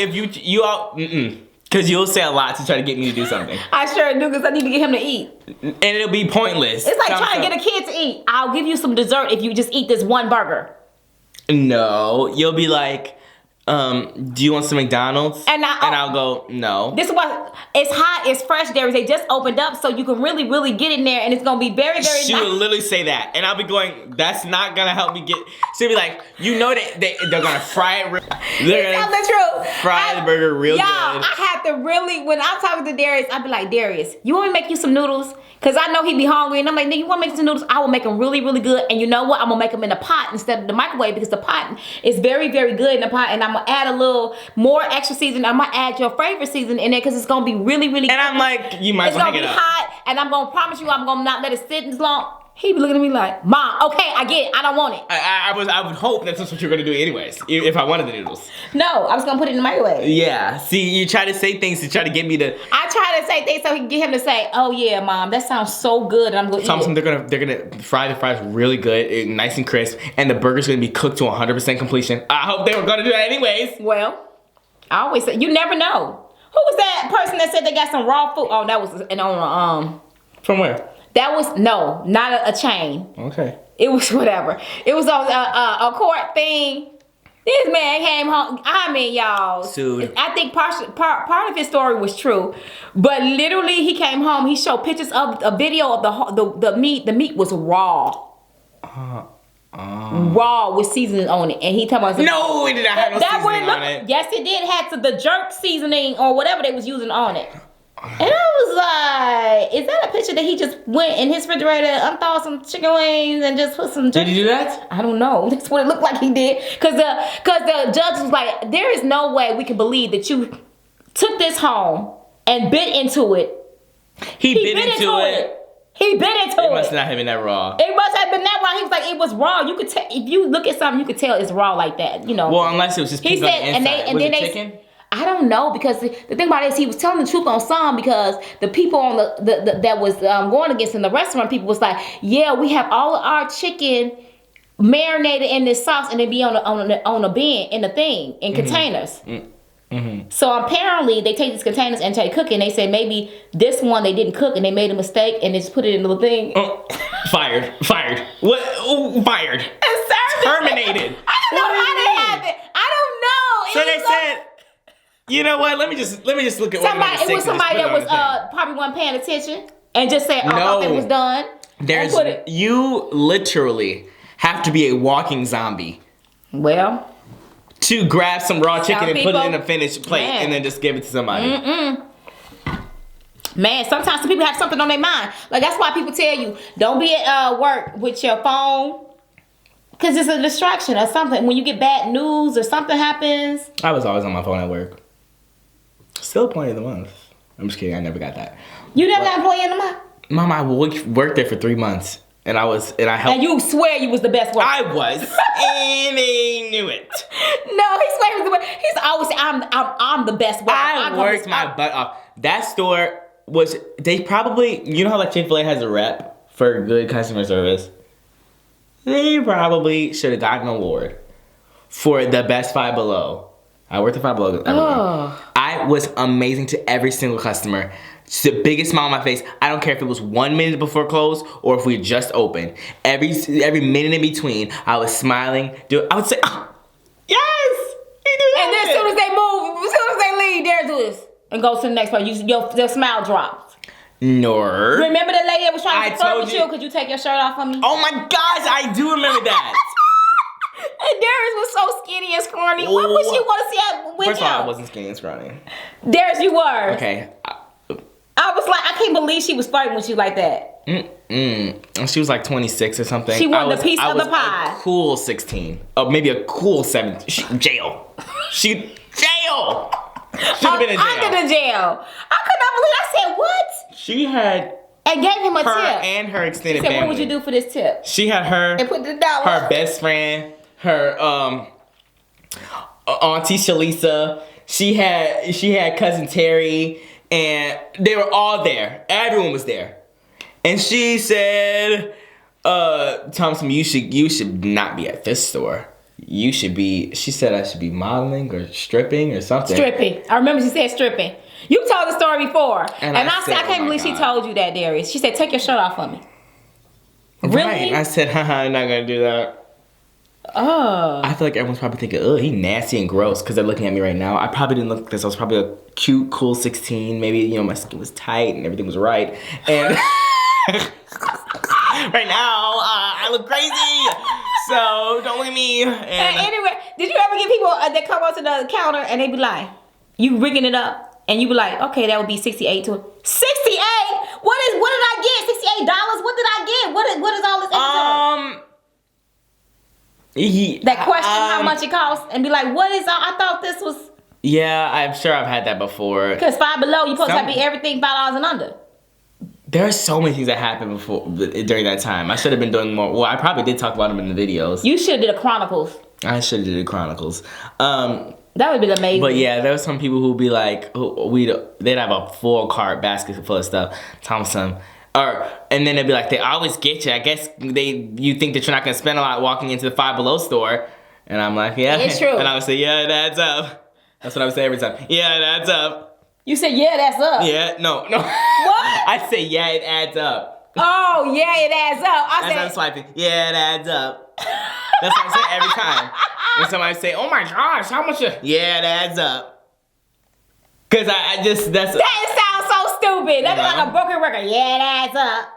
[SPEAKER 3] Because you'll say a lot to try to get me to do something.
[SPEAKER 1] I sure do, because I need to get him to eat.
[SPEAKER 3] And it'll be pointless.
[SPEAKER 1] It's like trying to get a kid to eat. I'll give you some dessert if you just eat this one burger.
[SPEAKER 3] No. You'll be like, do you want some McDonald's? And I'll go, no.
[SPEAKER 1] This is what, it's hot, it's fresh, Darius. They just opened up, so you can really, really get in there, and it's gonna be very, very nice.
[SPEAKER 3] She would literally say that, and I'll be going, that's not gonna help me get. She'll be like, you know that they're gonna fry it. They're
[SPEAKER 1] Tell the truth.
[SPEAKER 3] Fry the burger real good.
[SPEAKER 1] I have to really, when I'm talking to Darius, I'll be like, Darius, you want me to make you some noodles? Because I know he be hungry, and I'm like, you want to make some noodles? I will make them really, really good, and you know what? I'm gonna make them in a pot instead of the microwave, because the pot is very, very good in the pot, and I'm gonna add a little more extra season. I'm gonna add your favorite season in there, because it's gonna be really, really good.
[SPEAKER 3] And I'm like, you might as well hang it up.
[SPEAKER 1] It's gonna be hot, and I'm gonna promise you I'm gonna not let it sit as long. He be looking at me like, Mom, okay, I get it. I don't want it.
[SPEAKER 3] I would hope that's what you're gonna do anyways, if I wanted the noodles.
[SPEAKER 1] No, I was gonna put it in the microwave.
[SPEAKER 3] Yeah, see, you try to say things to try to get me to.
[SPEAKER 1] I try to say things so he can get him to say, oh yeah, Mom, that sounds so good, and I'm gonna eat it.
[SPEAKER 3] They're gonna fry the fries really good, nice and crisp, and the burger's gonna be cooked to 100% completion. I hope they were gonna do that anyways.
[SPEAKER 1] Well, I always say, you never know. Who was that person that said they got some raw food? Oh, that was an owner.
[SPEAKER 3] From where?
[SPEAKER 1] That was, no, not a chain.
[SPEAKER 3] Okay.
[SPEAKER 1] It was whatever. It was a court thing. This man came home. I mean, y'all.
[SPEAKER 3] Sued.
[SPEAKER 1] I think part of his story was true, but literally he came home. He showed pictures of a video of the meat. The meat was raw. Raw with seasoning on it, and he talking about
[SPEAKER 3] no, it did not have no seasoning on it.
[SPEAKER 1] Yes, it did. Had the jerk seasoning or whatever they was using on it. And I was like, is that a picture that he just went in his refrigerator, unthawed some chicken wings, and just put some jerk?
[SPEAKER 3] Did he do that?
[SPEAKER 1] I don't know. That's what it looked like he did. Cause the judge was like, there is no way we can believe that you took this home and bit into it.
[SPEAKER 3] He bit into it.
[SPEAKER 1] He bit into it.
[SPEAKER 3] It must not have been that raw.
[SPEAKER 1] It must have been that raw. He was like, it was raw. You could tell if you look at something, you could tell it's raw like that. You know.
[SPEAKER 3] Well, unless it was just pink on the inside. Was it chicken?
[SPEAKER 1] I don't know, because the thing about it is he was telling the truth on some, because the people on the that was going against in the restaurant, people was like, yeah, we have all of our chicken marinated in this sauce, and it be on a bin in the thing in containers. Mm-hmm. So apparently they take these containers and try to cook it, and they say maybe this one they didn't cook and they made a mistake and they just put it in a little thing.
[SPEAKER 3] Fired. What? Oh, fired. Terminated.
[SPEAKER 1] I don't know how that happened. I don't know.
[SPEAKER 3] So they said. You know what? Let me just look at
[SPEAKER 1] somebody. It was somebody that was probably wasn't paying attention and just said, "I thought it was done."
[SPEAKER 3] You literally have to be a walking zombie.
[SPEAKER 1] Well,
[SPEAKER 3] to grab some raw chicken and put it in a finished plate and then just give it to somebody.
[SPEAKER 1] Man, sometimes some people have something on their mind. Like that's why people tell you don't be at work with your phone. Because it's a distraction or something. When you get bad news or something happens.
[SPEAKER 3] I was always on my phone at work. Still employee of the month. I'm just kidding. I never got that.
[SPEAKER 1] You never got employee of the month?
[SPEAKER 3] Mom, I worked there for 3 months. And I helped.
[SPEAKER 1] And you swear you was the best worker.
[SPEAKER 3] I was. And they knew it.
[SPEAKER 1] No, he swear he was the best. He's always say, I'm the best worker.
[SPEAKER 3] I worked my butt off. That store was, they probably, you know how like Chick-fil-A has a rep for good customer service? They probably should have gotten an award for the best Five Below. I worked at Five Below. I was amazing to every single customer. It's the biggest smile on my face. I don't care if it was 1 minute before close or if we just opened. Every minute in between, I was smiling. I would say, oh, yes! He do that.
[SPEAKER 1] And then as soon as they move, as soon as they leave, there's this. And go to the next part. Your smile drops.
[SPEAKER 3] Nor.
[SPEAKER 1] Remember the lady that was trying to flirt with you? Could you take your shirt off for me?
[SPEAKER 3] Oh my gosh, I do remember that.
[SPEAKER 1] And Darius was so skinny and scrawny. What would she want to see with
[SPEAKER 3] First of all, I wasn't skinny and scrawny.
[SPEAKER 1] Darius, you were.
[SPEAKER 3] Okay.
[SPEAKER 1] I was like, I can't believe she was flirting with you like that.
[SPEAKER 3] She was like 26 or something.
[SPEAKER 1] She wanted a piece of the pie.
[SPEAKER 3] A cool 16. Oh, maybe a cool 17. Jail. Jail. Should have been in jail.
[SPEAKER 1] Under the jail. I could not believe. I said, what?
[SPEAKER 3] She had.
[SPEAKER 1] And gave him a tip.
[SPEAKER 3] And her extended family.
[SPEAKER 1] What would you do for this tip?
[SPEAKER 3] She had her.
[SPEAKER 1] And put the dollar.
[SPEAKER 3] Her best friend. Her auntie Shalisa. She had cousin Terry. And they were all there. Everyone was there. And she said, Thompson, you should not be at this store. You should be, she said I should be modeling or stripping or something.
[SPEAKER 1] Stripping. I remember she said stripping. You told the story before. And I said, I
[SPEAKER 3] "Oh
[SPEAKER 1] can't
[SPEAKER 3] my
[SPEAKER 1] believe she
[SPEAKER 3] God."
[SPEAKER 1] told you that, Darius. She said, take your shirt off for me. Really?
[SPEAKER 3] Right. I said, haha, I'm not gonna do that.
[SPEAKER 1] Oh.
[SPEAKER 3] I feel like everyone's probably thinking, oh, he nasty and gross because they're looking at me right now. I probably didn't look like this. I was probably a cute, cool 16. Maybe, you know, my skin was tight and everything was right. And right now, I look crazy. So don't look at me. And
[SPEAKER 1] Anyway, did you ever get people that come up to the counter and they be like, you rigging it up? And you be like, okay, that would be 68 to 68? What did I get? $68? What did I get? What is all this extra? That question how much it costs and be like, what is all? I thought this was.
[SPEAKER 3] Yeah, I'm sure I've had that before.
[SPEAKER 1] Because Five Below, you supposed to be everything $5 and under.
[SPEAKER 3] There are so many things that happened before during that time. I should have been doing more. Well, I probably did talk about them in the videos.
[SPEAKER 1] You should have did a Chronicles.
[SPEAKER 3] I should have did the Chronicles.
[SPEAKER 1] That would be amazing.
[SPEAKER 3] But yeah, there were some people who'd be like, they'd have a full cart basket full of stuff. Thompson. And then they'd be like, they always get you. I guess you think that you're not gonna spend a lot walking into the Five Below store. And I'm like, yeah.
[SPEAKER 1] It's true.
[SPEAKER 3] And I would say, yeah, it adds up. That's what I would say every time. Yeah, it adds up.
[SPEAKER 1] You said, yeah, that's up.
[SPEAKER 3] Yeah, no.
[SPEAKER 1] What?
[SPEAKER 3] I say, yeah, it adds up.
[SPEAKER 1] Oh, yeah, it adds up.
[SPEAKER 3] As I'm swiping, yeah, it adds up. That's what I say every time. When somebody say, oh my gosh, how much? Yeah, it adds up. Cause that
[SPEAKER 1] sounds so stupid. That's like a broken record. Yeah, it adds up.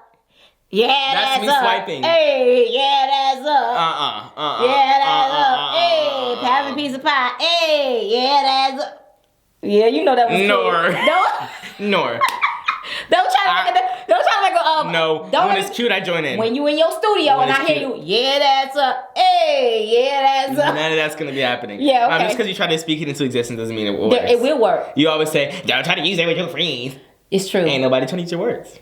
[SPEAKER 1] Yeah,
[SPEAKER 3] that's me
[SPEAKER 1] up.
[SPEAKER 3] swiping.
[SPEAKER 1] Hey, yeah, that's up. Yeah, that's up. Hey, have a piece of pie. Hey, yeah, that's up. Yeah, you know that was
[SPEAKER 3] Nor. Nor.
[SPEAKER 1] Don't try to make a
[SPEAKER 3] no. When it's cute, I join in.
[SPEAKER 1] When you in your studio and I hear you, yeah, that's up. Hey, yeah, that's up.
[SPEAKER 3] None of that's gonna be happening.
[SPEAKER 1] Yeah, okay.
[SPEAKER 3] Just because you try to speak it into existence doesn't mean it will work.
[SPEAKER 1] It will work.
[SPEAKER 3] You always say, don't try to use it with your friends.
[SPEAKER 1] It's true.
[SPEAKER 3] Ain't nobody trying to use your words.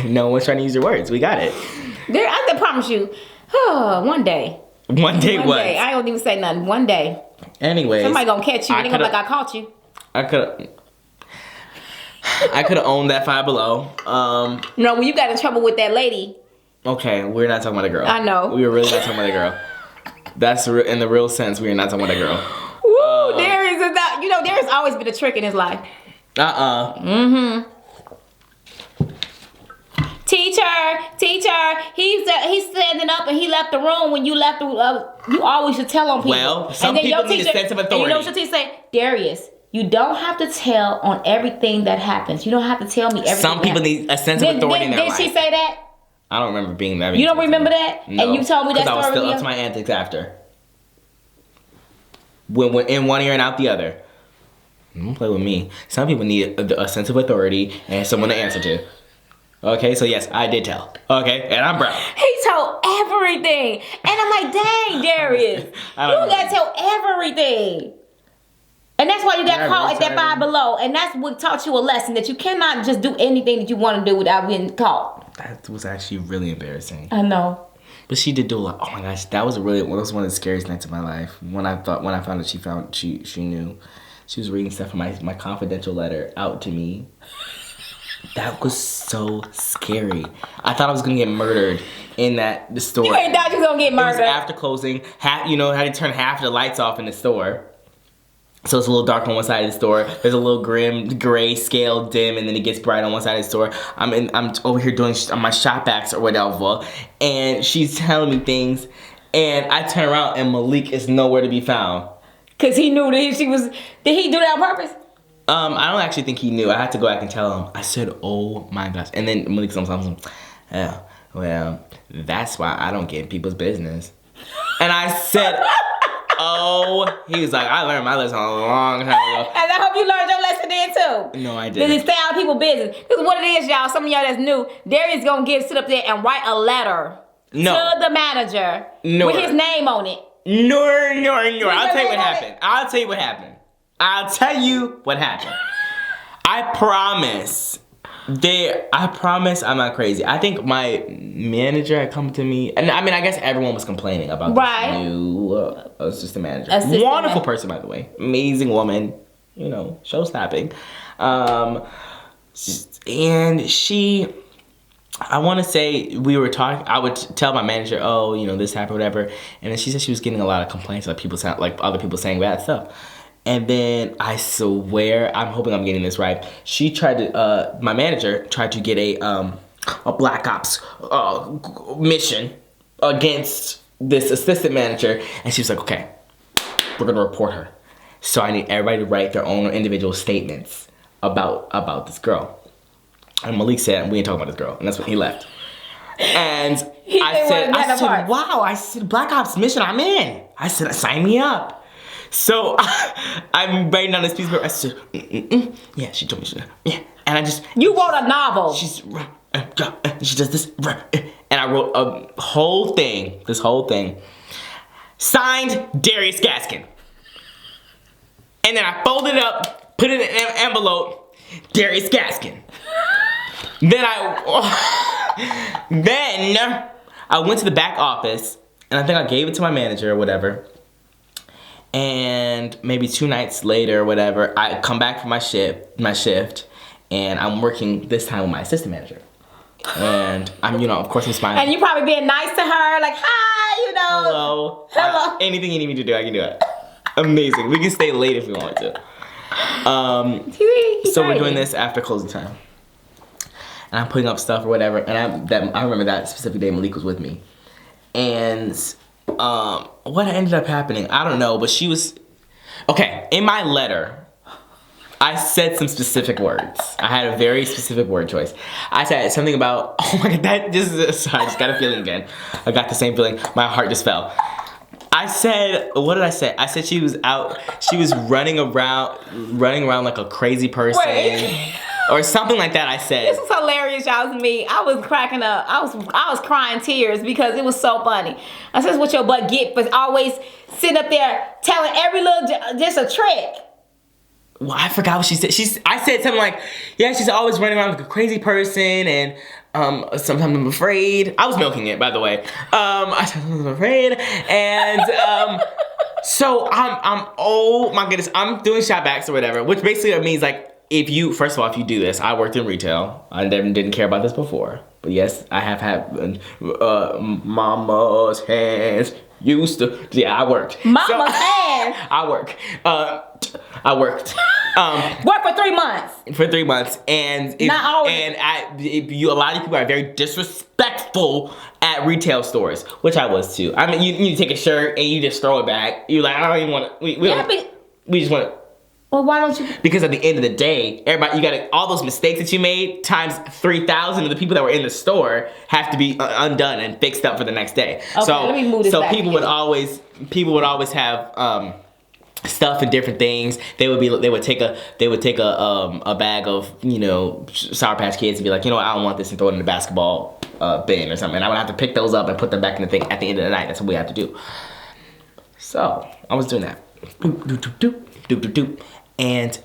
[SPEAKER 3] No one's trying to use your words. We got it.
[SPEAKER 1] I can promise you, one day.
[SPEAKER 3] One day what?
[SPEAKER 1] I don't even say nothing. One day.
[SPEAKER 3] Anyways.
[SPEAKER 1] Somebody gonna catch you. They gonna be like, I caught you.
[SPEAKER 3] I could have owned that Five Below.
[SPEAKER 1] No, when you got in trouble with that lady.
[SPEAKER 3] Okay, we're not talking about a girl.
[SPEAKER 1] I know.
[SPEAKER 3] We were really not talking about a girl. That's in the real sense, we are not talking about a girl.
[SPEAKER 1] Woo, Darius is not. You know, Darius always been a trick in his life.
[SPEAKER 3] Mm-hmm.
[SPEAKER 1] Teacher, he's standing up and he left the room when you left the. You always should tell on people.
[SPEAKER 3] Well, some people need a sense of authority.
[SPEAKER 1] And you know what your teacher say, Darius? You don't have to tell on everything that happens. You don't have to tell me everything.
[SPEAKER 3] Some people need a sense of authority in their life.
[SPEAKER 1] Did she say that?
[SPEAKER 3] I don't remember being that.
[SPEAKER 1] You don't remember that?
[SPEAKER 3] No,
[SPEAKER 1] and you told me that story.
[SPEAKER 3] I was still up to my antics after. When in one ear and out the other. Don't play with me. Some people need a sense of authority and someone to answer to. Okay, so yes, I did tell. Okay, and I'm proud.
[SPEAKER 1] He told everything. And I'm like, dang, Darius. You gotta tell everything. And that's why you got caught at that Five Below. And that's what taught you a lesson that you cannot just do anything that you want to do without getting caught.
[SPEAKER 3] That was actually really embarrassing.
[SPEAKER 1] I know.
[SPEAKER 3] But she did do a lot. Oh my gosh, that was one of the scariest nights of my life. When I found that she knew. She was reading stuff from my confidential letter out to me. That was so scary. I thought I was gonna get murdered in the store.
[SPEAKER 1] You ain't thought you was gonna get murdered.
[SPEAKER 3] It was after closing. Had to turn half the lights off in the store. So it's a little dark on one side of the store. There's a little gray scale dim, and then it gets bright on one side of the store. I'm over here doing my shop backs or whatever, and she's telling me things, and I turn around and Malik is nowhere to be found.
[SPEAKER 1] Cause he knew that she was. Did he do that on purpose?
[SPEAKER 3] I don't actually think he knew. I had to go back and tell him. I said, "Oh my gosh!" And then Malik sometimes, "Yeah, well, that's why I don't get in people's business." And I said. Oh, he was like, I learned my lesson a long time ago.
[SPEAKER 1] And I hope you learned your lesson then too.
[SPEAKER 3] No, I didn't.
[SPEAKER 1] Then stay out of people's business. Because what it is, y'all, some of y'all that's new, Darius gonna sit up there and write a letter to the manager with his name on it.
[SPEAKER 3] No. I'll tell you what happened. I'll tell you what happened. I promise I'm not crazy. I think my manager had come to me, and I mean, I guess everyone was complaining about this new assistant manager. Wonderful person, by the way. Amazing woman. You know, show-stopping. And she, I want to say we were talking, I would tell my manager, oh, you know, this happened, whatever. And then she said she was getting a lot of complaints, like other people saying bad stuff. And then I swear, I'm hoping I'm getting this right. She tried to, my manager tried to get a Black Ops mission against this assistant manager, and she was like, okay, we're gonna report her. So I need everybody to write their own individual statements about this girl. And Malik said, we ain't talking about this girl, and that's when he left. And I said, wow, I said, Black Ops mission, I'm in. I said, sign me up. So I'm writing down this piece of paper. I said, yeah, she told me, yeah. And I just.
[SPEAKER 1] You wrote a novel.
[SPEAKER 3] She does this. And I wrote a whole thing, this whole thing. Signed, Darius Gaskin. And then I folded it up, put it in an envelope, Darius Gaskin. Then I went to the back office, and I think I gave it to my manager or whatever. And maybe 2 nights later or whatever, I come back from my shift, and I'm working this time with my assistant manager. And I'm, of course I'm smiling.
[SPEAKER 1] And you probably being nice to her, like, hi,
[SPEAKER 3] Hello. Anything you need me to do, I can do it. Amazing. We can stay late if we want to. So we're doing this after closing time. And I'm putting up stuff or whatever, and I remember that specific day Malik was with me. And what ended up happening, I don't know, but she was, okay, in my letter, I said some specific words. I had a very specific word choice. I said something about, oh my God, I just got a feeling again. I got the same feeling, my heart just fell. I said, what did I say? I said she was running around like a crazy person.
[SPEAKER 1] Wait.
[SPEAKER 3] Or something like that. I said.
[SPEAKER 1] This was hilarious, y'all. To me, I was cracking up. I was crying tears because it was so funny. I said, "What your butt get for always sitting up there telling every little just a trick."
[SPEAKER 3] Well, I forgot what she said. I said something like, "Yeah, she's always running around like a crazy person, and sometimes I'm afraid." I was milking it, by the way. I said I'm afraid, and so I'm oh my goodness, I'm doing shot backs or whatever, which basically means like. If you do this, I worked in retail. I didn't care about this before. But yes, I have had mama's hands used to, yeah, I worked.
[SPEAKER 1] Mama's hands?
[SPEAKER 3] I work. I worked.
[SPEAKER 1] Worked for 3 months.
[SPEAKER 3] For 3 months. And a lot of people are very disrespectful at retail stores, which I was too. I mean, you take a shirt and you just throw it back. You're like, I don't even want to, we just want to.
[SPEAKER 1] Well, why don't you?
[SPEAKER 3] Because at the end of the day, everybody, you got all those mistakes that you made times 3,000 of the people that were in the store have to be undone and fixed up for the next day.
[SPEAKER 1] Okay, let me move this back.
[SPEAKER 3] People would always have stuff and different things. They would take a bag of Sour Patch Kids and be like, I don't want this, and throw it in the basketball bin or something. And I would have to pick those up and put them back in the thing at the end of the night. That's what we have to do. So I was doing that. And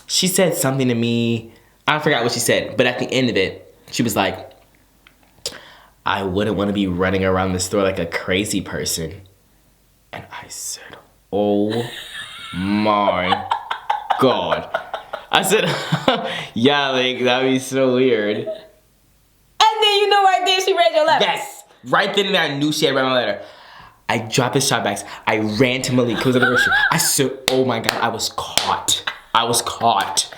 [SPEAKER 3] she said something to me. I forgot what she said, but at the end of it, she was like, I wouldn't want to be running around the store like a crazy person. And I said, oh my God. I said, yeah, like, that'd be so weird.
[SPEAKER 1] And then right there she read your letter.
[SPEAKER 3] Yes. Right then and there, I knew she had read my letter. I dropped the shot bags. I ran to Malik because of the grocery. I said, oh my God, I was caught.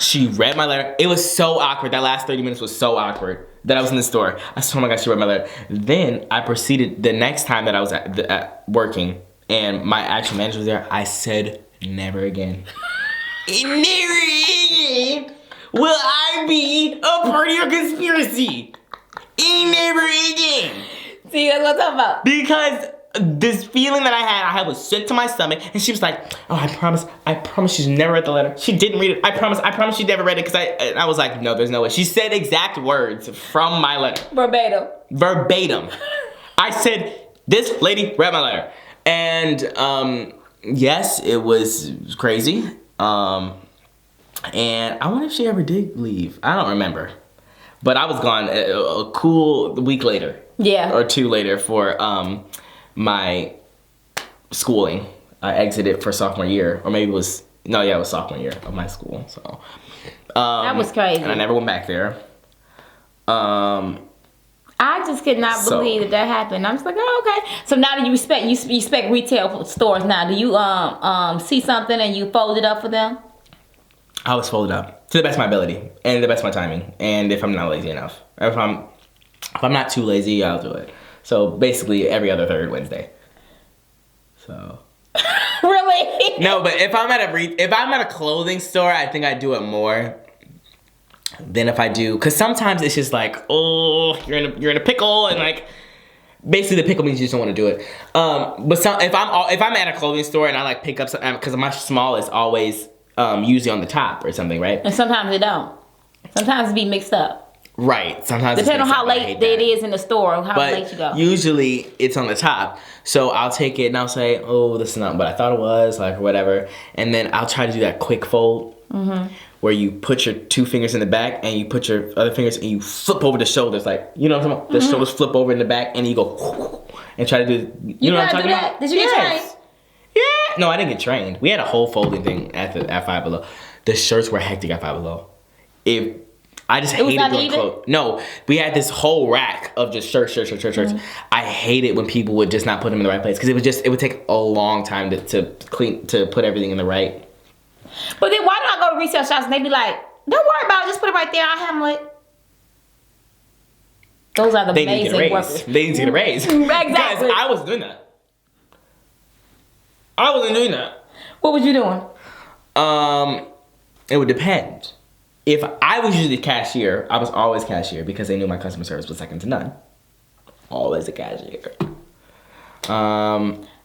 [SPEAKER 3] She read my letter. It was so awkward. That last 30 minutes was so awkward that I was in the store. I said, oh my God, she read my letter. Then I proceeded, the next time that I was at working and my actual manager was there, I said, never again. Never again will I be a part of your conspiracy. Never again.
[SPEAKER 1] See, that's what I'm talking about.
[SPEAKER 3] Because this feeling that I had was sick to my stomach, and she was like, oh, I promise she's never read the letter. She didn't read it. I promise she never read it, because I was like, no, there's no way. She said exact words from my letter. Verbatim. I said, this lady read my letter. And, yes, it was crazy. And I wonder if she ever did leave. I don't remember. But I was gone a cool week later.
[SPEAKER 1] Yeah.
[SPEAKER 3] Or 2 later for my schooling. I exited for sophomore year. Or maybe it was sophomore year of my school. So
[SPEAKER 1] that was crazy.
[SPEAKER 3] And I never went back there.
[SPEAKER 1] I I just could not believe that happened. I'm just like, oh, okay. So now that you respect retail stores now, do you see something and you fold it up for them?
[SPEAKER 3] I always fold it up to the best of my ability and the best of my timing. And if I'm not lazy enough, if I'm not too lazy, I'll do it. So basically every other third Wednesday. So.
[SPEAKER 1] Really?
[SPEAKER 3] No, but if I'm at a clothing store, I think I do it more than if I do, because sometimes it's just like, oh, you're in a pickle, and like basically the pickle means you just don't want to do it. But if I'm at a clothing store and I like pick up something, because my small is always usually on the top or something, right?
[SPEAKER 1] And sometimes it don't. Sometimes it be mixed up.
[SPEAKER 3] Right. Sometimes
[SPEAKER 1] depending on how late it is in the store, or how late you go.
[SPEAKER 3] Usually it's on the top. So I'll take it and I'll say, oh, this is not what I thought it was, like whatever. And then I'll try to do that quick fold where you put your two fingers in the back and you put your other fingers and you flip over the shoulders, like, you know what I'm talking about? The shoulders flip over in the back and you go and try to do, you know what I'm talking about?
[SPEAKER 1] Did you get trained?
[SPEAKER 3] Yeah. No, I didn't get trained. We had a whole folding thing at Five Below. The shirts were hectic at Five Below. I just hated doing clothes. No, we had this whole rack of just shirts. I hate it when people would just not put them in the right place, because it would take a long time to put everything in the right.
[SPEAKER 1] But then why do I go to resale shops and they be like, don't worry about it, just put it right there, I'll handle it. Those are the amazing workers.
[SPEAKER 3] They need to get a raise.
[SPEAKER 1] Exactly.
[SPEAKER 3] Guys, I wasn't doing that. I wasn't doing that.
[SPEAKER 1] What was you doing?
[SPEAKER 3] It would depend. If I was usually cashier, I was always cashier because they knew my customer service was second to none. Always a cashier.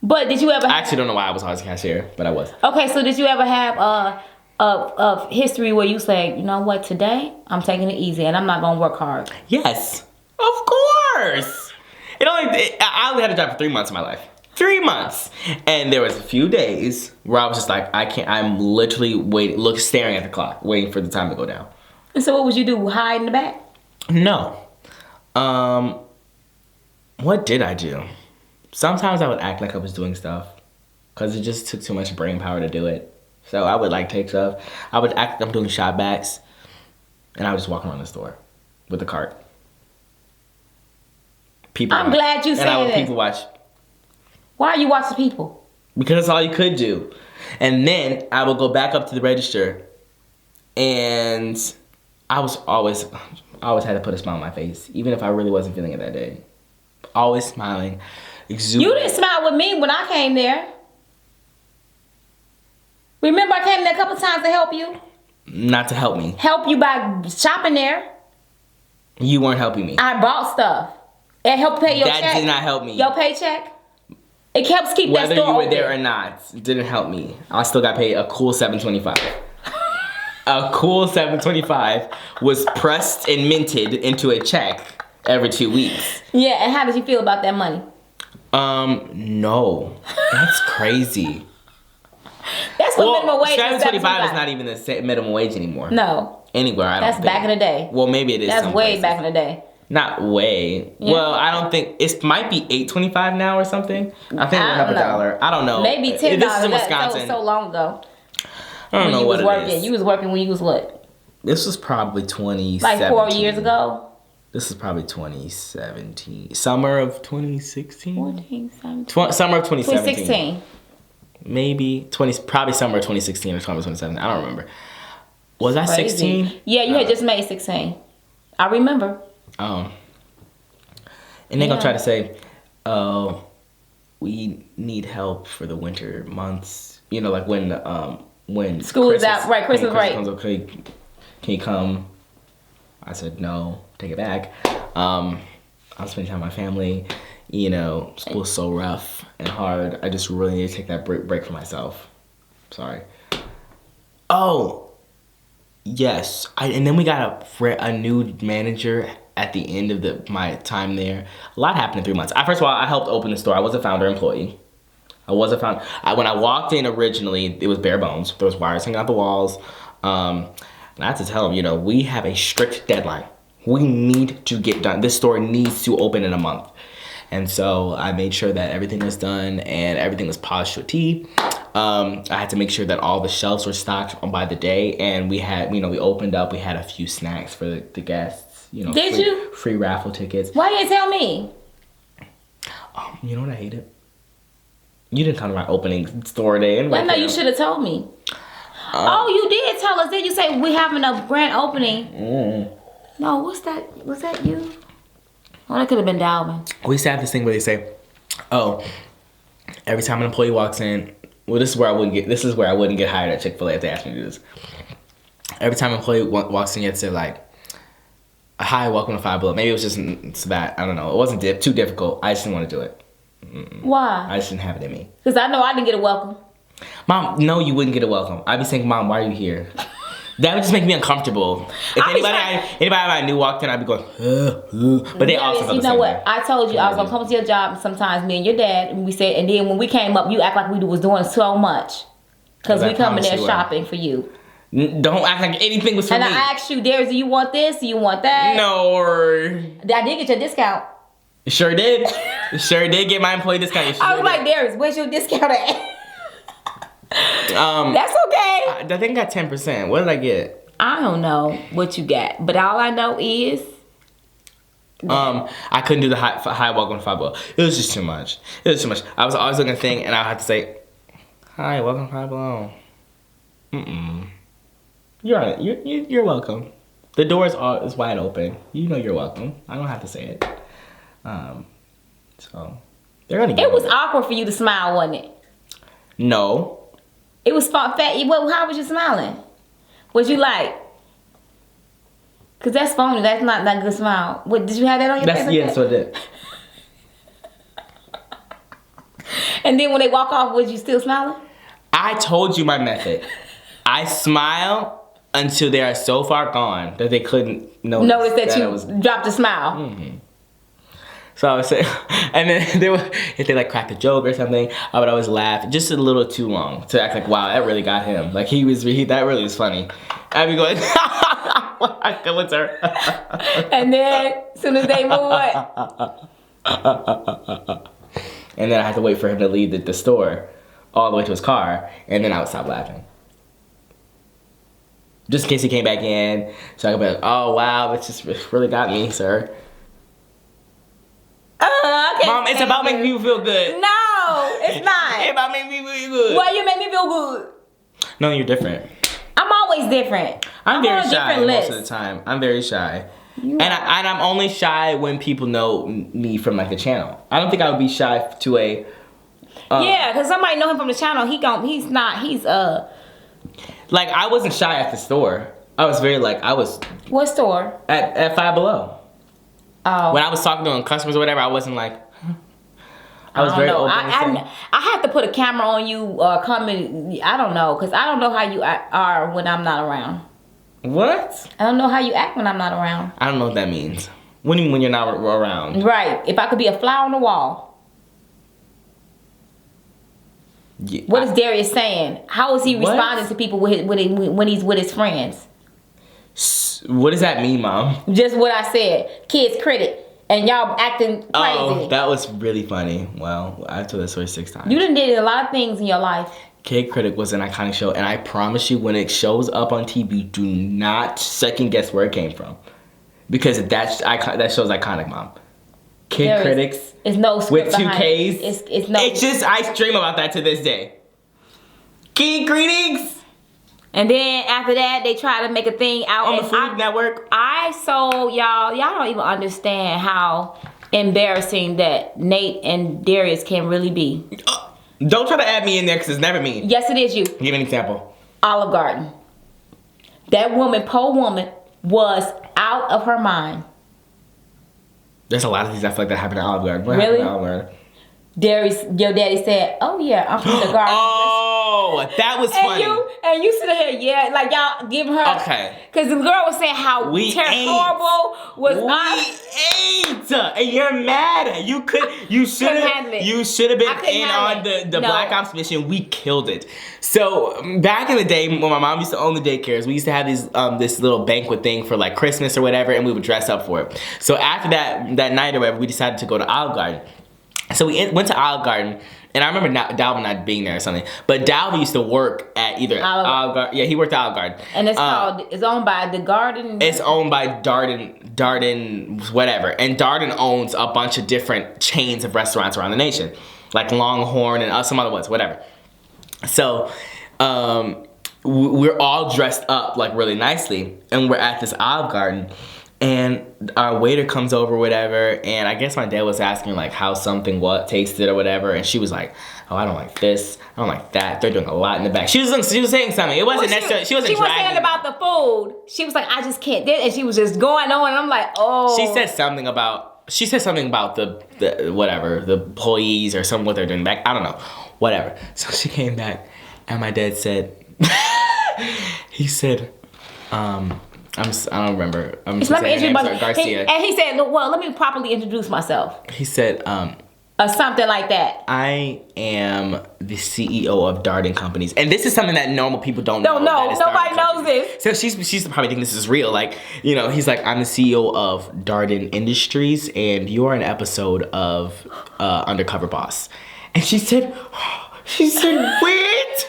[SPEAKER 1] But did you ever?
[SPEAKER 3] I actually don't know why I was always a cashier, but I was.
[SPEAKER 1] Okay, so did you ever have a history where you say, you know what, today I'm taking it easy and I'm not gonna work hard?
[SPEAKER 3] Yes, of course. I only had a job for 3 months of my life. 3 months. And there was a few days where I was just like, I'm literally staring at the clock, waiting for the time to go down.
[SPEAKER 1] And so what would you do, hide in the back?
[SPEAKER 3] No. What did I do? Sometimes I would act like I was doing stuff, because it just took too much brain power to do it. So I would like take stuff. I would act like I'm doing shop backs, and I would just walk around the store with the cart.
[SPEAKER 1] I'm glad you said that.
[SPEAKER 3] And I would people watch.
[SPEAKER 1] Why are you watching people?
[SPEAKER 3] Because that's all you could do. And then I would go back up to the register, and I always had to put a smile on my face, even if I really wasn't feeling it that day. Always smiling. Exuberant.
[SPEAKER 1] You didn't smile with me when I came there. Remember I came there a couple times to help you?
[SPEAKER 3] Not to help me.
[SPEAKER 1] Help you by shopping there.
[SPEAKER 3] You weren't helping me.
[SPEAKER 1] I bought stuff. It helped pay your check.
[SPEAKER 3] That did not help me.
[SPEAKER 1] Your paycheck. It helps keep that store open.
[SPEAKER 3] Whether you were there or not, it didn't help me. I still got paid a cool $7.25. A cool $7.25 was pressed and minted into a check every 2 weeks.
[SPEAKER 1] Yeah, and how did you feel about that money?
[SPEAKER 3] No. That's crazy.
[SPEAKER 1] That's what minimum wage is.
[SPEAKER 3] $7.25 is not even the same minimum wage anymore.
[SPEAKER 1] No.
[SPEAKER 3] Anywhere, I don't think.
[SPEAKER 1] That's back in the day.
[SPEAKER 3] Well, maybe it is.
[SPEAKER 1] That's way back in the day.
[SPEAKER 3] Not way. Yeah. Well, I don't think it might be $8.25 now or something. I think it went up $1. I don't know.
[SPEAKER 1] Maybe $10.
[SPEAKER 3] This is in Wisconsin.
[SPEAKER 1] So long ago.
[SPEAKER 3] I don't know what it is.
[SPEAKER 1] You was working when you was what?
[SPEAKER 3] This was probably 2017.
[SPEAKER 1] Like 4 years ago.
[SPEAKER 3] This is probably 2017. Summer of 2016.
[SPEAKER 1] 14, 17.
[SPEAKER 3] Summer of 2017.
[SPEAKER 1] 2016.
[SPEAKER 3] Maybe probably summer of 2016 or summer of 2017. I don't remember. Was I 16?
[SPEAKER 1] Yeah, you had just made 16. I remember.
[SPEAKER 3] And they're gonna try to say, oh, we need help for the winter months. You know, like when
[SPEAKER 1] school is out, right? Christmas break.
[SPEAKER 3] Okay, can you come? I said no. Take it back. I'm spending time with my family. You know, school's so rough and hard. I just really need to take that break for myself. Sorry. Oh, yes. And then we got a new manager at the end of my time there. A lot happened in 3 months. First of all, I helped open the store. I was a founder employee. When I walked in originally, it was bare bones. There was wires hanging out the walls. And I had to tell them, you know, we have a strict deadline. We need to get done. This store needs to open in a month. And so I made sure that everything was done and everything was polished to a T. I had to make sure that all the shelves were stocked by the day. And we had, you know, we opened up, we had a few snacks for the guests.
[SPEAKER 1] Did you?
[SPEAKER 3] Free raffle tickets.
[SPEAKER 1] Why you didn't tell me?
[SPEAKER 3] You know what I hated? You didn't come to my opening store day.
[SPEAKER 1] I know you should have told me. You did tell us. Did you say we having a grand opening? No, what's that? Was that you? Oh, that could have been Dalvin.
[SPEAKER 3] We used to have this thing where they say, every time an employee walks in, well, this is where I wouldn't get hired at Chick-fil-A if they asked me to do this. Every time an employee walks in, you have to say like, "Hi, welcome to Five Below." Maybe it was just that. I don't know. It wasn't too difficult. I just didn't want to do it.
[SPEAKER 1] Why?
[SPEAKER 3] I just didn't have it in me.
[SPEAKER 1] Because I know I didn't get a welcome.
[SPEAKER 3] Mom, no, you wouldn't get a welcome. I'd be saying, "Mom, why are you here?" That would just make me uncomfortable. If anybody I knew walked in, I'd be going, but they also felt the same way.
[SPEAKER 1] I told you I was gonna come to your job sometimes, me and your dad, and we said, and then when we came up, you act like we was doing so much. Because we come in there shopping for you.
[SPEAKER 3] Don't act like anything was for me.
[SPEAKER 1] And I asked you, Darius, do you want this? Do you want that?
[SPEAKER 3] No.
[SPEAKER 1] I did get your discount.
[SPEAKER 3] Sure did. Sure did get my employee discount.
[SPEAKER 1] I was like, Darius, where's your discount at? That's okay.
[SPEAKER 3] I think I got 10%. What did I get?
[SPEAKER 1] I don't know what you got, but all I know is
[SPEAKER 3] I couldn't do the high welcome to Five Below. It was just too much. I was always looking at a thing, and I had to say, "Hi, welcome to Five Below." You're welcome. The door is wide open. You know you're welcome. I don't have to say it. So they're gonna.
[SPEAKER 1] It was awkward for you to smile, wasn't it?
[SPEAKER 3] No.
[SPEAKER 1] It was fat. Well, how was you smiling? Was you like? Cause that's phony. That's not that good smile. What, did you have that on your face?
[SPEAKER 3] Yeah, so I did.
[SPEAKER 1] And then when they walk off, was you still smiling?
[SPEAKER 3] I told you my method. I smile until they are so far gone that they couldn't notice
[SPEAKER 1] that you dropped a smile.
[SPEAKER 3] So I would say, and then if they like cracked a joke or something, I would always laugh just a little too long to act like, wow, that really got him. Like that really was funny. I'd be going, what's her?
[SPEAKER 1] And then as soon as they move,
[SPEAKER 3] and then I had to wait for him to leave the store all the way to his car, and then I would stop laughing. Just in case he came back in, so I could be like, oh wow, it really got me, sir. Mom, it's about making people feel good.
[SPEAKER 1] No, it's not.
[SPEAKER 3] It's about making people feel good.
[SPEAKER 1] Why you make me feel good?
[SPEAKER 3] No, you're different.
[SPEAKER 1] I'm always different.
[SPEAKER 3] I'm very shy most of the time. I'm very shy. And I'm only shy when people know me from like the channel. I don't think I would be shy to a...
[SPEAKER 1] yeah, because somebody know him from the channel. He's
[SPEAKER 3] Like, I wasn't shy at the store. I was very
[SPEAKER 1] What store?
[SPEAKER 3] At Five Below.
[SPEAKER 1] Oh.
[SPEAKER 3] When I was talking to customers or whatever, I wasn't like... I was very open.
[SPEAKER 1] I have to put a camera on you or comment. I don't know, because I don't know how you are when I'm not around.
[SPEAKER 3] What?
[SPEAKER 1] I don't know how you act when I'm not around.
[SPEAKER 3] I don't know what that means. What do you mean when you're not around?
[SPEAKER 1] Right. If I could be a flower on the wall.
[SPEAKER 3] Yeah,
[SPEAKER 1] what is Darius saying? How is he responding to people when he's with his friends?
[SPEAKER 3] What does that mean, Mom?
[SPEAKER 1] Just what I said. Kids critic. And y'all acting crazy.
[SPEAKER 3] Oh, that was really funny. Well, I told that story 6 times.
[SPEAKER 1] You done did a lot of things in your life.
[SPEAKER 3] Kid Critic was an iconic show, and I promise you, when it shows up on TV, do not second guess where it came from, because that show's iconic, Mom. Kid Critics.
[SPEAKER 1] It's no script
[SPEAKER 3] with 2
[SPEAKER 1] behind
[SPEAKER 3] Ks.
[SPEAKER 1] It. It's no.
[SPEAKER 3] It's just I dream about that to this day. Kid Critics.
[SPEAKER 1] And then after that, they try to make a thing out
[SPEAKER 3] on the Food Network.
[SPEAKER 1] Y'all don't even understand how embarrassing that Nate and Darius can really be.
[SPEAKER 3] Don't try to add me in there because it's never me.
[SPEAKER 1] Yes, it is you.
[SPEAKER 3] Give me an example.
[SPEAKER 1] Olive Garden. That poor woman, was out of her mind.
[SPEAKER 3] There's a lot of things I feel like that happened at Olive Garden. What
[SPEAKER 1] really?
[SPEAKER 3] happened at Olive Garden?
[SPEAKER 1] Darius, your daddy said, "Oh yeah, I'm from the garden."
[SPEAKER 3] Oh, that was funny.
[SPEAKER 1] And you sit here, yeah, like y'all giving her.
[SPEAKER 3] Okay.
[SPEAKER 1] Because the girl was saying how horrible was
[SPEAKER 3] ate, and you're mad. You should have been in on the Black Ops mission. We killed it. So back in the day, when my mom used to own the daycares, we used to have these this little banquet thing for like Christmas or whatever, and we would dress up for it. So after that night or whatever, we decided to go to Olive Garden. So we went to Olive Garden, And I remember Dalvin not being there or something. But Dalvin used to work at either Olive Garden. Yeah, he worked at Olive Garden.
[SPEAKER 1] And it's owned by the Garden.
[SPEAKER 3] It's owned by Darden, whatever. And Darden owns a bunch of different chains of restaurants around the nation, like Longhorn and some other ones, whatever. So, we're all dressed up like really nicely, and we're at this Olive Garden. And our waiter comes over, whatever, and I guess my dad was asking like how something tasted or whatever, and she was like, "Oh, I don't like this, I don't like that. They're doing a lot in the back." She was saying something. It wasn't necessarily. She wasn't.
[SPEAKER 1] She was saying about the food. She was like, "I just can't." And she was just going on, and I'm like, "Oh."
[SPEAKER 3] She said something about the whatever, the employees or something what they're doing back. I don't know, whatever. So she came back, and my dad said, he said, I don't remember.
[SPEAKER 1] Let me introduce myself.
[SPEAKER 3] Garcia.
[SPEAKER 1] And he said, "Well, let me properly introduce myself."
[SPEAKER 3] He said,
[SPEAKER 1] or something like that.
[SPEAKER 3] "I am the CEO of Darden Companies," and this is something that normal people don't know.
[SPEAKER 1] Nobody knows this.
[SPEAKER 3] So she's probably thinking this is real. Like, you know, he's like, "I'm the CEO of Darden Industries, and you're an episode of Undercover Boss." And she said, "Wait." She said, "Wait."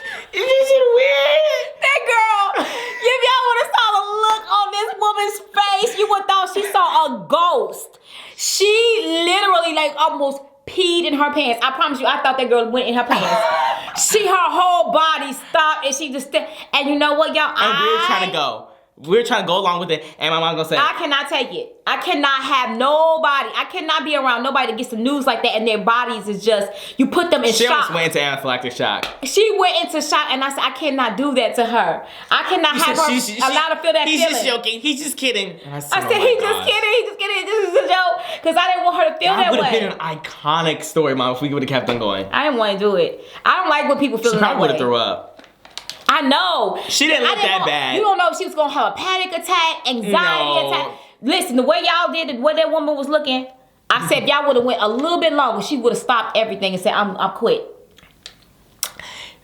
[SPEAKER 1] That girl, if y'all would have saw the look on this woman's face, you would thought she saw a ghost. She literally like almost peed in her pants. I promise you, I thought that girl went in her pants. Her whole body stopped and she just and you know what, y'all?
[SPEAKER 3] And we were trying to go. We were trying to go along with it, and my mom gonna say,
[SPEAKER 1] I cannot take it. I cannot have nobody. I cannot be around nobody that gets the news like that, and their bodies is just, you put them in shock.
[SPEAKER 3] She almost went into anaphylactic shock.
[SPEAKER 1] She went into shock, and I said, I cannot do that to her. I cannot have her allowed to feel that feeling.
[SPEAKER 3] He's just joking. He's just kidding.
[SPEAKER 1] I said, he's just kidding. This is a joke. Because I didn't want her to feel that way. That would have
[SPEAKER 3] been an iconic story, Mom, if we would have kept on going.
[SPEAKER 1] I didn't want to do it. I don't like when people feel that way.
[SPEAKER 3] She probably would have threw up.
[SPEAKER 1] I know.
[SPEAKER 3] She didn't look that bad.
[SPEAKER 1] You don't know if she was going to have a panic attack, anxiety attack. Listen, the way y'all did it, the way that woman was looking, I said if y'all would have went a little bit longer, she would have stopped everything and said, I'm quit.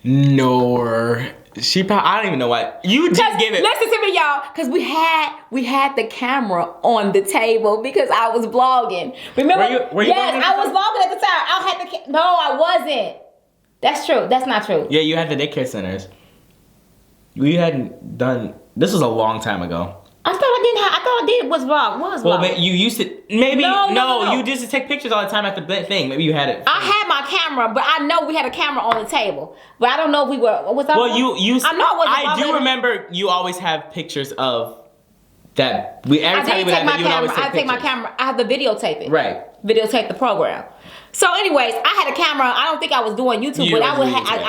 [SPEAKER 3] No. She probably, I don't even know why. You just give it.
[SPEAKER 1] Listen to me, y'all, because we had the camera on the table because I was vlogging. Remember?
[SPEAKER 3] Were you
[SPEAKER 1] yes, I was vlogging at the time. I had the no, I wasn't. That's true. That's not true.
[SPEAKER 3] Yeah, you had the daycare centers. We hadn't done. This was a long time ago.
[SPEAKER 1] I thought I did was vlog.
[SPEAKER 3] Well, but you used to maybe
[SPEAKER 1] no.
[SPEAKER 3] You used to take pictures all the time at the thing. Maybe you had it.
[SPEAKER 1] I had my camera, but I know we had a camera on the table. But I don't know if we were. Was that?
[SPEAKER 3] Well, you.
[SPEAKER 1] I know it wasn't.
[SPEAKER 3] I do remember you always have pictures of that. Every time you would have it, you would always take pictures. I take my camera. I have to videotape it. Right.
[SPEAKER 1] Videotape the program. So, anyways, I had a camera. I don't think I was doing YouTube, but I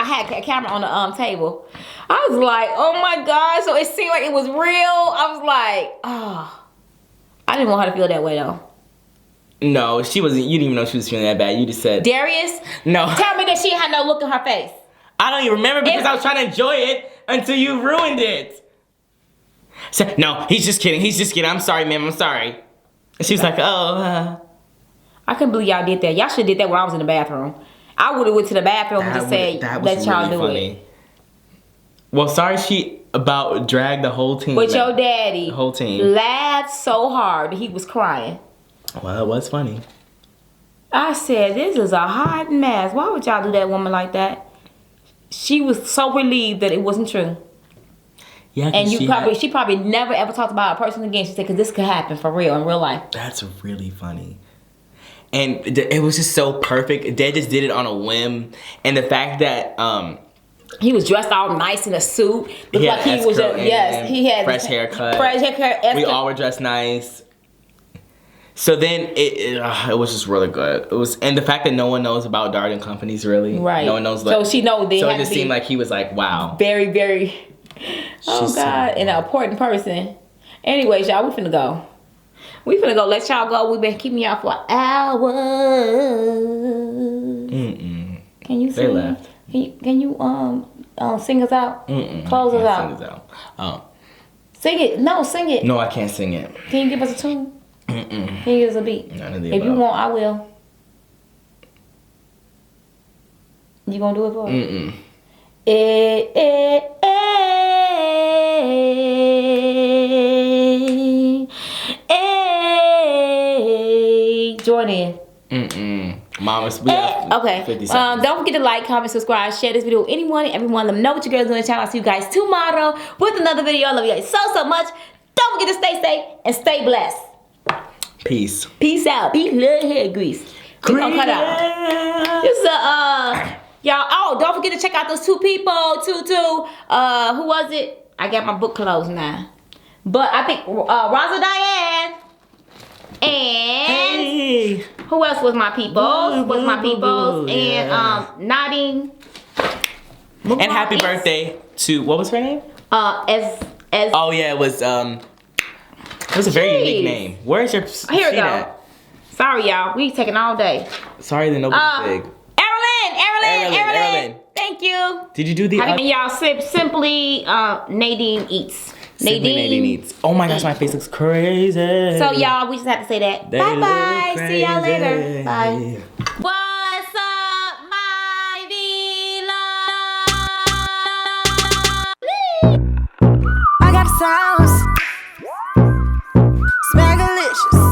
[SPEAKER 1] had a camera on the table. I was like, oh my God. So it seemed like it was real. I was like, oh. I didn't want her to feel that way though.
[SPEAKER 3] No, she wasn't. You didn't even know she was feeling that bad. You just said.
[SPEAKER 1] Darius?
[SPEAKER 3] No.
[SPEAKER 1] Tell me that she had no look in her face.
[SPEAKER 3] I don't even remember because I was trying to enjoy it until you ruined it. So, no, he's just kidding. He's just kidding. I'm sorry, ma'am. I'm sorry. And she was like, oh.
[SPEAKER 1] I couldn't believe y'all did that. Y'all should have did that when I was in the bathroom. I would have went to the bathroom and just said, let y'all do it.
[SPEAKER 3] Well, sorry she about dragged the whole team.
[SPEAKER 1] But your daddy
[SPEAKER 3] the whole team
[SPEAKER 1] laughed so hard that he was crying.
[SPEAKER 3] Well, it was funny.
[SPEAKER 1] I said, this is a hot mess. Why would y'all do that woman like that? She was so relieved that it wasn't true. Yeah, and she probably never ever talked about a person again. She said, because this could happen for real in real life.
[SPEAKER 3] That's really funny. And it was just so perfect. Dad just did it on a whim. And the fact that
[SPEAKER 1] he was dressed all nice in a suit. Looked like he was he had
[SPEAKER 3] fresh haircut. We all were dressed nice. So then it was just really good. It was, and the fact that no one knows about Darden Companies really. Right. No one knows.
[SPEAKER 1] So she knows they.
[SPEAKER 3] So it just seemed like he was like, wow.
[SPEAKER 1] Very, very. Oh God, an important person. Anyways, y'all, we finna go. We finna go. Let y'all go. We've been keeping y'all for hours. Can you sing?
[SPEAKER 3] They left.
[SPEAKER 1] Can you sing us out? Close us out.
[SPEAKER 3] Sing us out.
[SPEAKER 1] Sing it. No, sing it.
[SPEAKER 3] No, I can't sing it.
[SPEAKER 1] Can you give us a tune? Can you give us a beat?
[SPEAKER 3] None of the
[SPEAKER 1] if
[SPEAKER 3] above.
[SPEAKER 1] you want, I will. You gonna do it for us? Join in.
[SPEAKER 3] Mama's, we have
[SPEAKER 1] Okay.
[SPEAKER 3] 50 seconds.
[SPEAKER 1] Don't forget to like, comment, subscribe, share this video with anyone and everyone. Let them know what your girls doing on the channel. I'll see you guys tomorrow with another video. I love you guys so much. Don't forget to stay safe and stay blessed.
[SPEAKER 3] Peace.
[SPEAKER 1] Peace out. Be little hair grease. We're gonna cut out. This is y'all. Oh, don't forget to check out those two people. Who was it? I got my book closed now. But I think Rosa Diane and who else was my peoples? And Nodding.
[SPEAKER 3] And happy birthday to, what was her name?
[SPEAKER 1] As
[SPEAKER 3] Oh yeah, it was a very unique name. Where's your
[SPEAKER 1] here we go. Sorry y'all, we taking all day.
[SPEAKER 3] Sorry that nobody's big.
[SPEAKER 1] Erilyn. Thank you.
[SPEAKER 3] Did you do the
[SPEAKER 1] y'all simply Nadine Eats.
[SPEAKER 3] Nadine Eats. Oh my gosh, my face looks crazy.
[SPEAKER 1] So y'all, we just have to say that.
[SPEAKER 3] They
[SPEAKER 1] Bye bye.
[SPEAKER 3] look
[SPEAKER 1] See y'all later.
[SPEAKER 3] crazy.
[SPEAKER 1] Bye. What's up, my beloved?
[SPEAKER 2] I got sounds. Smackalicious.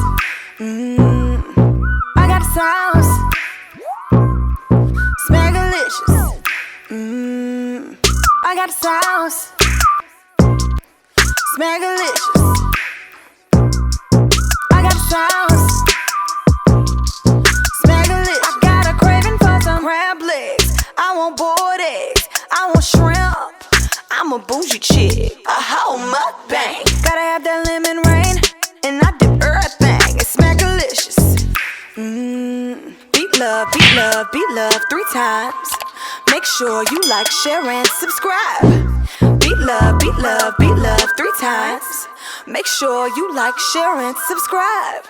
[SPEAKER 2] I got sounds. Smackalicious. I got sounds. Smackalicious. I got sounds. Smackalicious. I got a craving for some crab legs. I want boiled eggs. I want shrimp. I'm a bougie chick. A whole mukbang. Gotta have that lemon rain. And I did everything. It's smackalicious. Beat love, beat love, beat love 3 times. Make sure you like, share, and subscribe. Beat love, beat love, beat love 3 times. Make sure you like, share, and subscribe.